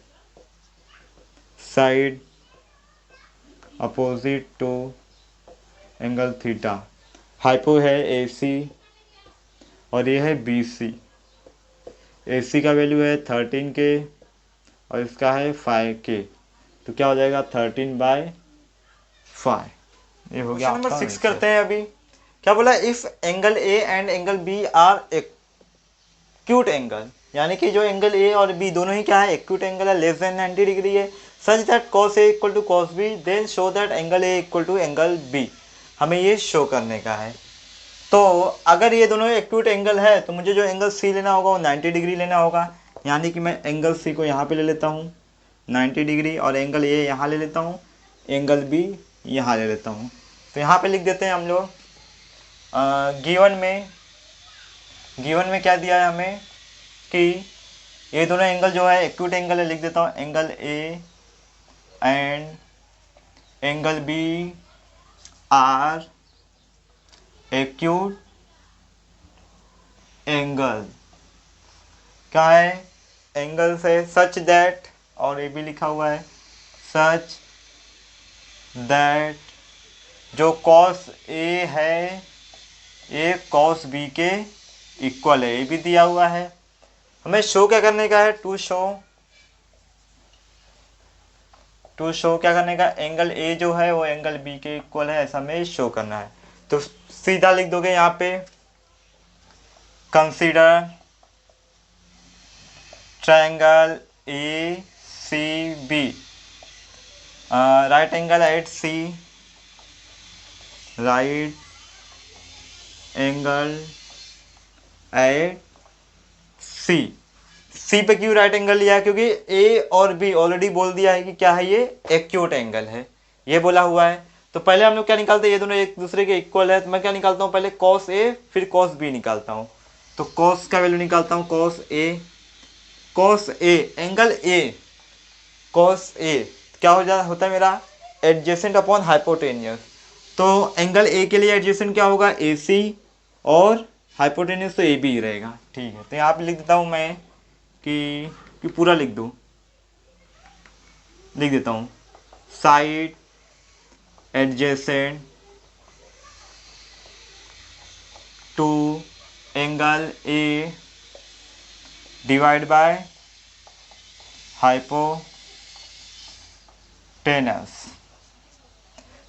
Speaker 1: side opposite to angle theta. Hypo है AC और ये है BC। AC का वैल्यू है 13K और इसका है 5K, तो क्या हो जाएगा 13/5। ये हो गया नंबर 6 करते हैं अभी। क्या बोला, if angle A and angle B are acute angle, यानी कि जो एंगल A और B दोनों ही क्या है, एक्यूट एंगल है, लेस देन 90 डिग्री है, such that cos A equal to cos B, then show that angle A equal to angle B। हमें ये शो करने का है। तो अगर ये दोनों एक्यूट एंगल है तो मुझे जो एंगल C लेना होगा वो 90 डिग्री लेना होगा, यानी कि मैं एंगल C को यहाँ पे ले लेता हूँ 90 डिग्री, और एंगल A यहाँ ले लेता हूँ, एंगल B यहाँ ले लेता हूँ। तो यहाँ पे लिख देते हैं हम लोग, गिवन में क्या दिया है हमें कि ये दोनों एंगल जो है एक्यूट एंगल है, लिख देता हूँ angle A and angle B are acute angle. क्या है, एंगल से सच दैट, और ये भी लिखा हुआ है सच दैट जो cos A है ये cos B के इक्वल है, ये भी दिया हुआ है। हमें शो क्या करने का है, टू शो क्या करने का, एंगल A जो है वो एंगल B के इक्वल है, ऐसा हमें शो करना है। तो सीधा लिख दोगे यहाँ पे, consider triangle ACB, right angle at C, right angle at C, C पे क्यों राइट एंगल लिया है, क्योंकि ए और बी ऑलरेडी बोल दिया है कि क्या है, ये एक्यूट एंगल है, ये बोला हुआ है। तो पहले हम लोग क्या निकालते हैं, ये दोनों एक दूसरे के इक्वल है, तो मैं क्या निकालता हूँ, पहले कॉस ए फिर कॉस बी निकालता हूँ। तो कॉस का वैल्यू निकालता हूँ, cos A angle A, cos A क्या होता है मेरा, एडजेसेंट अपॉन हाइपोटेनियस। तो एंगल ए के लिए एडजेसेंट क्या होगा, ए सी, और हाइपोटेनियस तो ए बी ही रहेगा। ठीक है, तो यहाँ पे लिख देता हूँ मैं कि पूरा लिख देता हूँ, side adjacent to angle A divide by hypotenuse.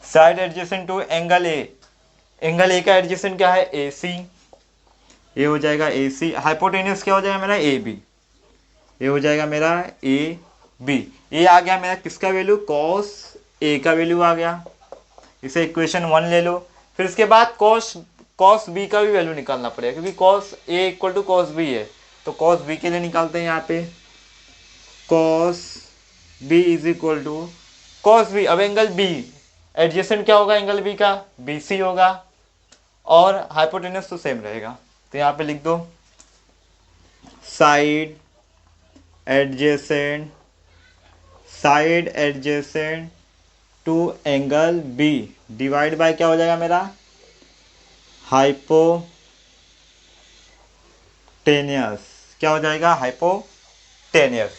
Speaker 1: Side adjacent to angle A, angle A का एडजेसेंट क्या है, ए सी, ये हो जाएगा ए सी। हाइपोटेनस क्या हो जाएगा मेरा, ए बी, ये हो जाएगा मेरा ए बी। ये आ गया मेरा किसका वैल्यू, कॉस ए का वैल्यू आ गया, इसे इक्वेशन 1 ले लो। फिर इसके बाद कॉस बी का भी वैल्यू निकालना पड़ेगा, क्योंकि cos A equal to cos B है, तो कॉस बी के लिए निकालते हैं यहाँ पे, cos B is equal to cos B. अब एंगल बी एडजेसेंट क्या होगा, एंगल बी का बी सी होगा, और हाइपोटेनस तो सेम रहेगा। तो यहाँ पे लिख दो, side adjacent to angle B divide by क्या हो जाएगा मेरा, हाइपोटेनियस। क्या हो जाएगा, हाइपोटेनियस।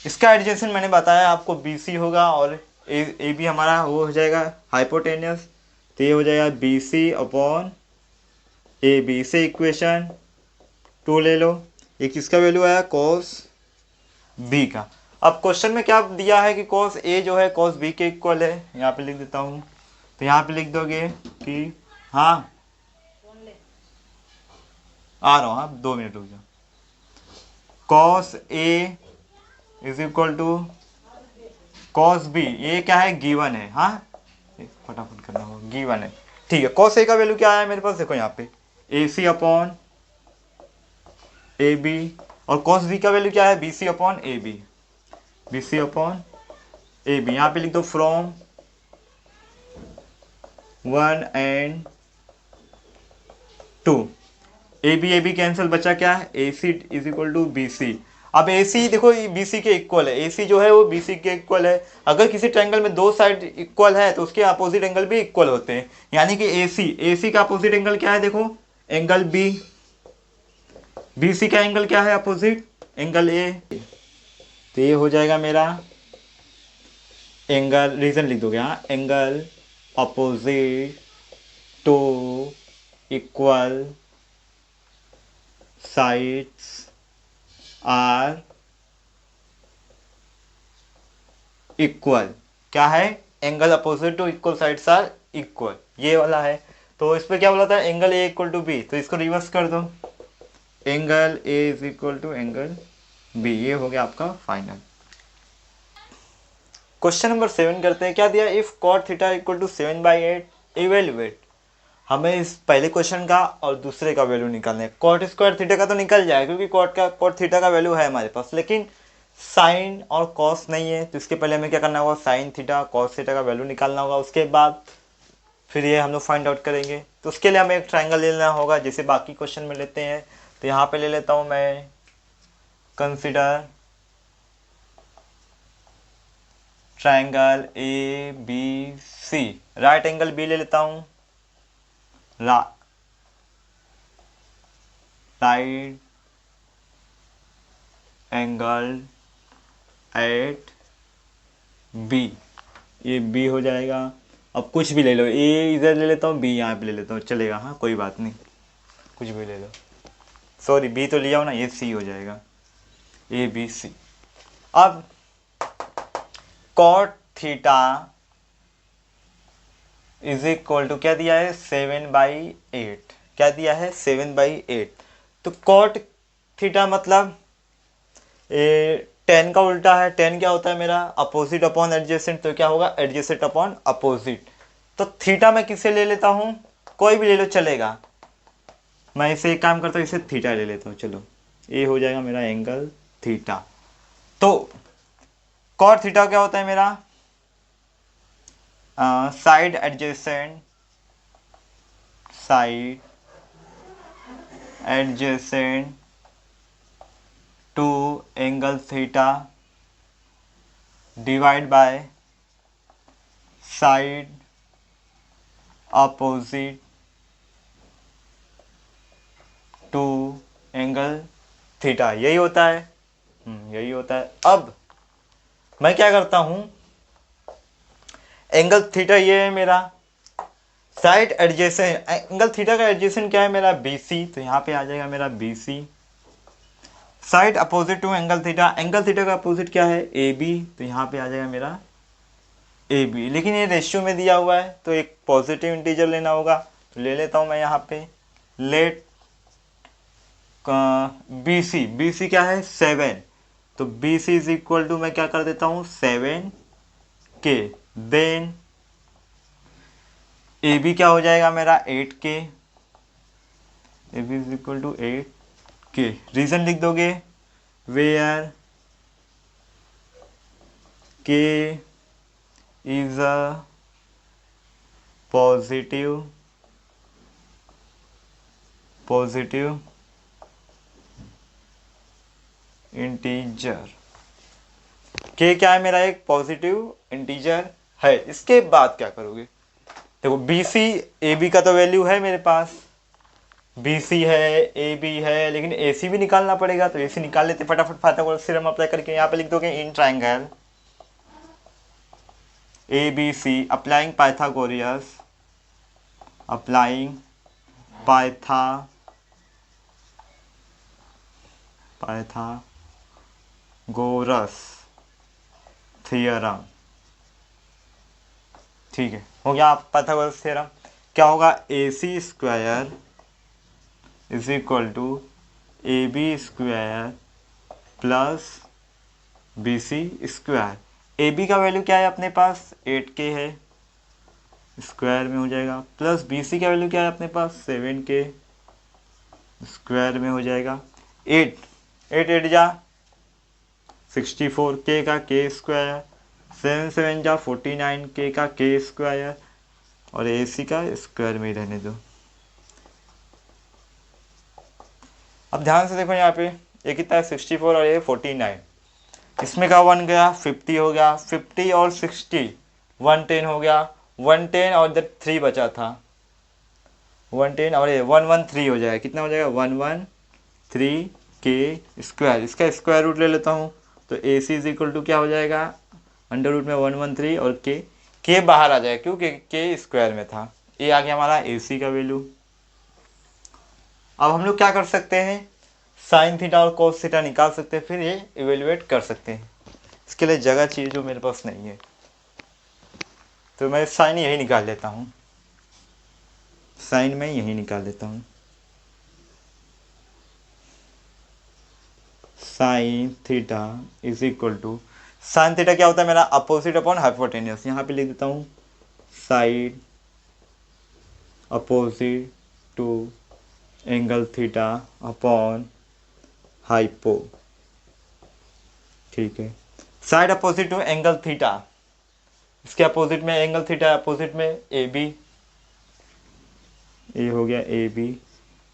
Speaker 1: इसका एडजेसेंट मैंने बताया आपको बी सी होगा, और ए बी हमारा वो हो जाएगा हाइपोटेनियस, तो ये हो जाएगा B C upon A B. से इक्वेशन 2 ले लो, ये किसका वैल्यू आया, कॉस बी का। अब क्वेश्चन में क्या दिया है कि कॉस ए जो है कॉस बी के इक्वल है, यहाँ पे लिख देता हूँ। तो यहाँ पे लिख दोगे कि हाँ आ रहा हूँ, हाँ 2 मिनट रुक जाओ, cos A is equal to cos B, ये क्या है, गिवन है, हाँ फटाफट करना होगा, गिवन है। ठीक है, कॉस ए का वैल्यू क्या है मेरे पास, देखो यहाँ पे A C upon A B, और कॉस बी का वैल्यू क्या है, B C upon A B, B C upon A B. यहाँ पे लिख दो from 1 and 2, A B cancel, बचा क्या है, A C is equal to B C. अब ए सी देखो बी सी के इक्वल है, ए सी जो है वो बी सी के इक्वल है। अगर किसी ट्रायंगल में 2 साइड इक्वल है तो उसके अपोजिट एंगल भी इक्वल होते हैं, यानी कि ए सी का अपोजिट एंगल क्या है, देखो एंगल बी, बी सी का एंगल क्या है अपोजिट, एंगल ए। तो ये हो जाएगा मेरा एंगल, रीजन लिख दोगे, हाँ angle opposite to equal sides are equal. क्या है, angle opposite to equal sides are equal, ये वाला है। तो इस पे क्या बोला था, angle A equal to B, तो इसको रिवर्स कर दो, angle A is equal to angle B, ये हो गया आपका फाइनल। क्वेश्चन नंबर 7 करते हैं, क्या दिया, if cot theta equal to 7/8 evaluate. हमें इस पहले क्वेश्चन का और दूसरे का वैल्यू निकालना है। कॉट स्क्वायर थीटा का तो निकल जाए, क्योंकि कॉट थीटा का वैल्यू है हमारे पास, लेकिन साइन और कॉस नहीं है, तो इसके पहले हमें क्या करना होगा, साइन थीटा कॉस थीटा का वैल्यू निकालना होगा, उसके बाद फिर ये हम लोग फाइंड आउट करेंगे। तो उसके लिए हमें एक ट्राइंगल लेना होगा, जैसे बाकी क्वेश्चन में लेते हैं। तो यहाँ पे ले लेता हूँ मैं, consider triangle A B C, right angle B ले लेता हूँ, राइट एंगल एट बी, ये बी हो जाएगा। अब कुछ भी ले लो, ए इधर ले लेता हूँ, बी यहाँ पे ले लेता हूँ, चलेगा, हाँ कोई बात नहीं, कुछ भी ले लो, सॉरी बी तो लिया हो ना, ये सी हो जाएगा, ए बी सी। अब cot theta is equal to क्या दिया है, 7/8, क्या दिया है 7/8। तो कॉट थीटा मतलब टेन का उल्टा है, टेन क्या होता है मेरा, अपोजिट अपॉन एडजेसेंट, तो क्या होगा एडजेसेंट अपॉन अपोजिट। तो थीटा मैं किसे ले लेता हूँ, कोई भी ले लो चलेगा, मैं इसे एक काम करता हूँ, इसे थीटा ले लेता हूँ। चलो ये हो जाएगा मेरा एंगल थीटा। तो कॉट थीटा क्या होता है मेरा? Side adjacent, side adjacent to angle theta divide by side opposite to angle theta, यही होता है। यही होता है। अब मैं क्या करता हूं, एंगल थीटा ये है मेरा, साइड एडजेसेंट, एंगल थीटा का एडजेसेंट क्या है मेरा? BC, तो यहाँ पे आ जाएगा मेरा BC। Side opposite to angle theta का अपोजिट क्या है? AB, तो यहाँ पे आ जाएगा मेरा AB। लेकिन ये रेशियो में दिया हुआ है तो एक पॉजिटिव इंटीजर लेना होगा, तो ले लेता हूँ मैं यहाँ पे। लेट BC क्या है? 7, तो BC इज इक्वल टू मैं क्या कर देता हूँ 7K। देन AB क्या हो जाएगा मेरा? 8K। AB is equal to 8K। Reason लिख दोगे, where K is a positive integer. K क्या है मेरा? एक पॉजिटिव इंटीजर है। इसके बाद क्या करोगे? देखो BC AB का तो वैल्यू है मेरे पास, BC है, AB है, लेकिन AC भी निकालना पड़ेगा, तो AC निकाल लेते फटाफट। पाइथागोरस थ्योरम अप्लाई करके यहाँ पे लिख दोगे in triangle ABC applying Pythagoras, applying Pythagoras theorem. ठीक है, हो गया पाइथागोरस थ्योरम। क्या होगा? AC square is equal to AB square plus BC square. AB का वैल्यू क्या है अपने पास? 8K है, स्क्वायर में हो जाएगा, प्लस BC का वैल्यू क्या है अपने पास? 7K, स्क्वायर में हो जाएगा। 8 जा 64, K का K स्क्वायर, 7 जा 49, K का K स्क्वायर, और AC का स्क्वायर में ही रहने दो। अब ध्यान से देखो यहाँ पे, ये कितना है? 64 और ये 49। इसमें का 1 गया, 50 हो गया, 50 और 60 110 हो गया, 110 और इधर 3 बचा था, 110 और ये 113 हो जाएगा। कितना हो जाएगा? 113K square. इसका स्क्वायर रूट ले लेता हूँ, तो AC इज इक्वल टू क्या हो जाएगा? अंडर रूट में 113 और K बाहर आ जाएगा क्योंकि K स्क्वायर में था। ये आ गया हमारा AC का वैल्यू। अब हम लोग क्या कर सकते हैं? साइन थीटा और कोस थीटा निकाल सकते हैं, फिर ये इवेल्युएट कर सकते हैं। इसके लिए जगह चाहिए जो मेरे पास नहीं है, तो मैं साइन यही निकाल लेता हूँ, साइन में यही निकाल देता हूँ। Sine theta is equal to, sine theta क्या होता है मेरा? Opposite upon hypotenuse. यहाँ पे लिख देता हूँ side opposite to angle theta upon hypo. ठीक है, side opposite to angle theta, इसके अपोजिट में एंगल थीटा, अपोजिट में AB, ये हो गया AB।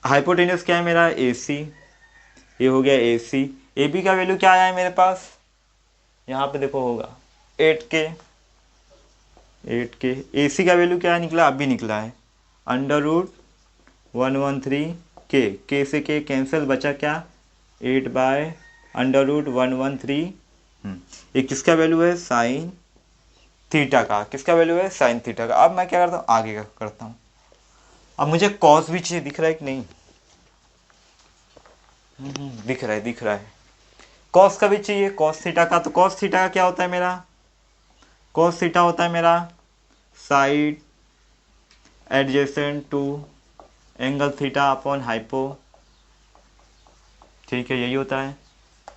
Speaker 1: हाइपोटेन्यूस क्या है मेरा? AC, ये हो गया AC। AB का वैल्यू क्या आया है मेरे पास? यहाँ पे देखो होगा 8K। AC का वैल्यू क्या निकला? अभी निकला है, अंडर रूट 113K। K से K कैंसिल, बचा क्या? 8 बाय अंडर रूट 113। ये किसका वैल्यू है? साइन थीटा का। किसका वैल्यू है? साइन थीटा का। अब मैं क्या करता हूँ? आगे का करता हूँ। अब मुझे कॉस भी चाहिए, दिख रहा है कि नहीं? दिख रहा है। कॉस का भी चाहिए, कॉस थीटा का। तो कॉस थीटा का क्या होता है मेरा? कॉस थीटा होता है मेरा side adjacent to angle theta upon hypo. ठीक है, यही होता है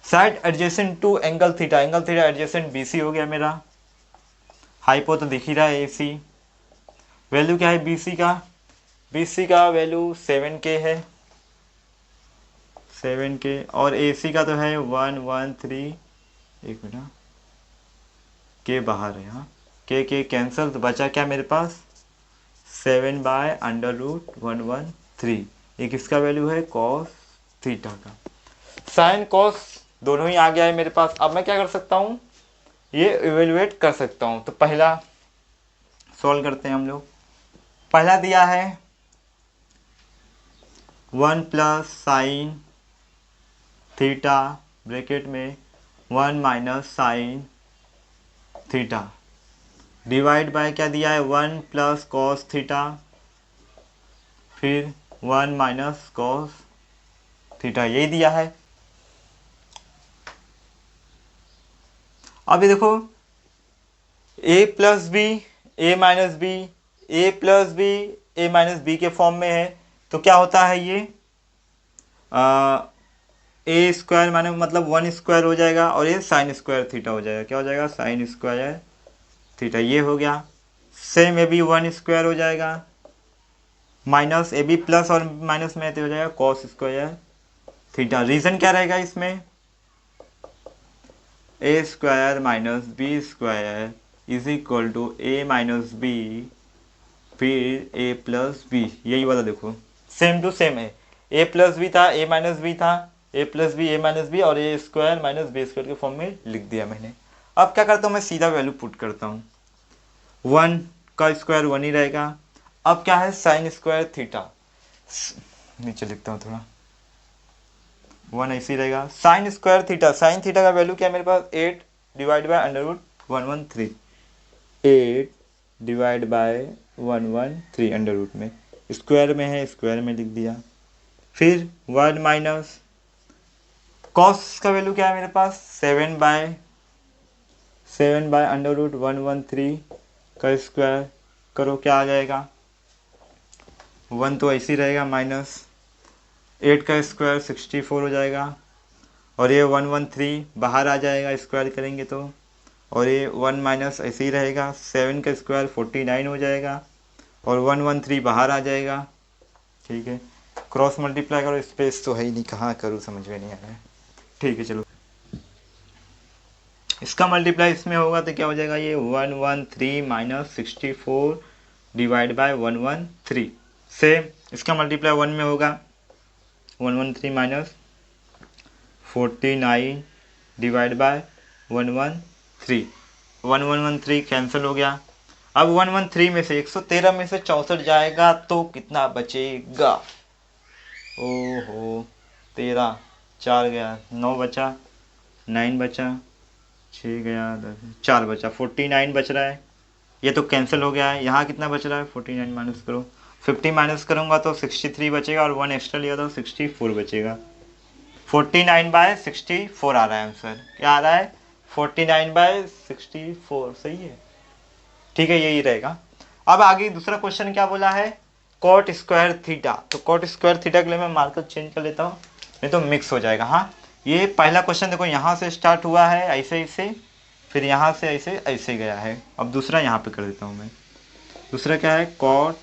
Speaker 1: side adjacent to angle theta adjacent BC हो गया मेरा। हाइपो तो दिख ही रहा है AC। वैल्यू क्या है BC का? BC का वैल्यू 7K है। 7 के, और AC का तो है 113, एक मिनट, के बाहर है, हाँ के कैंसिल, तो बचा क्या मेरे पास 7/√113। ये किसका वैल्यू है, कॉस थीटा का। साइन कॉस दोनों ही आ गया है मेरे पास। अब मैं क्या कर सकता हूँ, ये इवेल्युएट कर सकता हूँ। तो पहला सॉल्व करते हैं हम लोग। पहला दिया है 1 प्लस साइन थीटा ब्रैकेट में 1 minus sine theta divide by क्या दिया है 1 प्लस कॉस थीटा, फिर 1 माइनस कॉस थीटा, यही दिया है। अभी देखो a plus b a minus b, a plus b a minus b के फॉर्म में है, तो क्या होता है ये ए स्क्वायर माने मतलब 1 स्क्वायर हो जाएगा, और ये साइन स्क्वायर थीटा हो जाएगा। क्या हो जाएगा, साइन स्क्वायर थीटा, ये हो गया। सेम ए बी 1 स्क्वायर हो जाएगा, माइनस ए बी प्लस और माइनस में तो हो जाएगा कॉस स्क्वायर थीटा। रीजन क्या रहेगा इसमें, A square minus B square is equal to A minus B फिर ए प्लस बी, यही वाला देखो सेम टू सेम है। ए प्लस बी था, ए माइनस बी था, ए plus b a minus B, और ए स्क्वायर माइनस बी स्क्वायर के फॉर्म में लिख दिया मैंने। अब क्या करता हूँ, मैं सीधा वैल्यू पुट करता हूँ। 1 का स्क्वायर 1 ही रहेगा। अब क्या है, साइन स्क्वायर थीटा, नीचे लिखता हूँ थोड़ा, 1 ऐसे ही रहेगा। Sine square theta, sine theta का वैल्यू क्या है मेरे पास 8 divide by √113, 8 divide by 113 under root में, स्क्वायर में है स्क्वायर में लिख दिया। फिर 1 माइनस कॉस का वैल्यू क्या है मेरे पास 7 बाय √113 का स्क्वायर करो, क्या आ जाएगा 1 तो ऐसे ही रहेगा, माइनस 8 का स्क्वायर 64 हो जाएगा, और ये 113 बाहर आ जाएगा स्क्वायर करेंगे तो, और ये 1 माइनस ऐसे ही रहेगा, 7 का स्क्वायर 49 हो जाएगा, और 113 बाहर आ जाएगा। ठीक है, क्रॉस मल्टीप्लाई करो, स्पेस तो है ही नहीं, कहाँ करूँ समझ में नहीं आ रहा है। ठीक है चलो, इसका मल्टीप्लाई इसमें होगा तो क्या हो जाएगा, ये 113 माइनस 64 डिवाइड बाय 113। सेम इसका मल्टीप्लाई 1 में होगा, 113 माइनस 49 डिवाइड बाय 113, 1113 कैंसिल हो गया। अब 113 में से 113 में से 64 जाएगा तो कितना बचेगा, ओहो 13, 4 गया 9 बचा, 9 बचा, 6 गया 10, 4 बचा, 49 बच रहा है। ये तो कैंसिल हो गया है। यहाँ कितना बच रहा है 49 माइनस करो, 50 माइनस करूँगा तो 63 बचेगा, और 1 एक्स्ट्रा लिया तो 64 बचेगा। 49/64 आ रहा है आंसर, क्या आ रहा है 49/64, सही है। ठीक है, यही रहेगा। अब आगे दूसरा क्वेश्चन क्या बोला है, कॉट स्क्वायर थीटा। तो कॉट स्क्वायर थीटा के लिए मैं मार्कर चेंज कर लेता हूँ, नहीं तो मिक्स हो जाएगा। हाँ, ये पहला क्वेश्चन देखो यहाँ से स्टार्ट हुआ है ऐसे ऐसे, फिर यहाँ से ऐसे ऐसे गया है। अब दूसरा यहाँ पे कर देता हूँ मैं। दूसरा क्या है, cot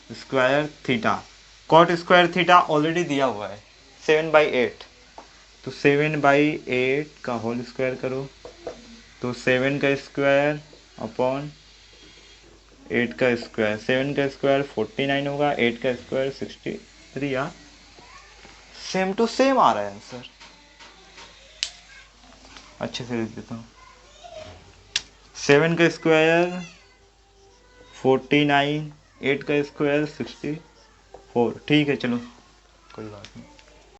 Speaker 1: square theta. Cot square theta already दिया हुआ है 7/8, तो 7/8 का होल स्क्वायर करो, तो 7 का स्क्वायर अपॉन 8 का स्क्वायर, 7 का स्क्वायर 49 होगा, 8 का स्क्वायर 63। यार सेम टू सेम आ रहा है आंसर, अच्छे से लिख देता हूँ। 7 का स्क्वायर 49, 8 का स्क्वायर 64। ठीक है चलो, कोई बात नहीं।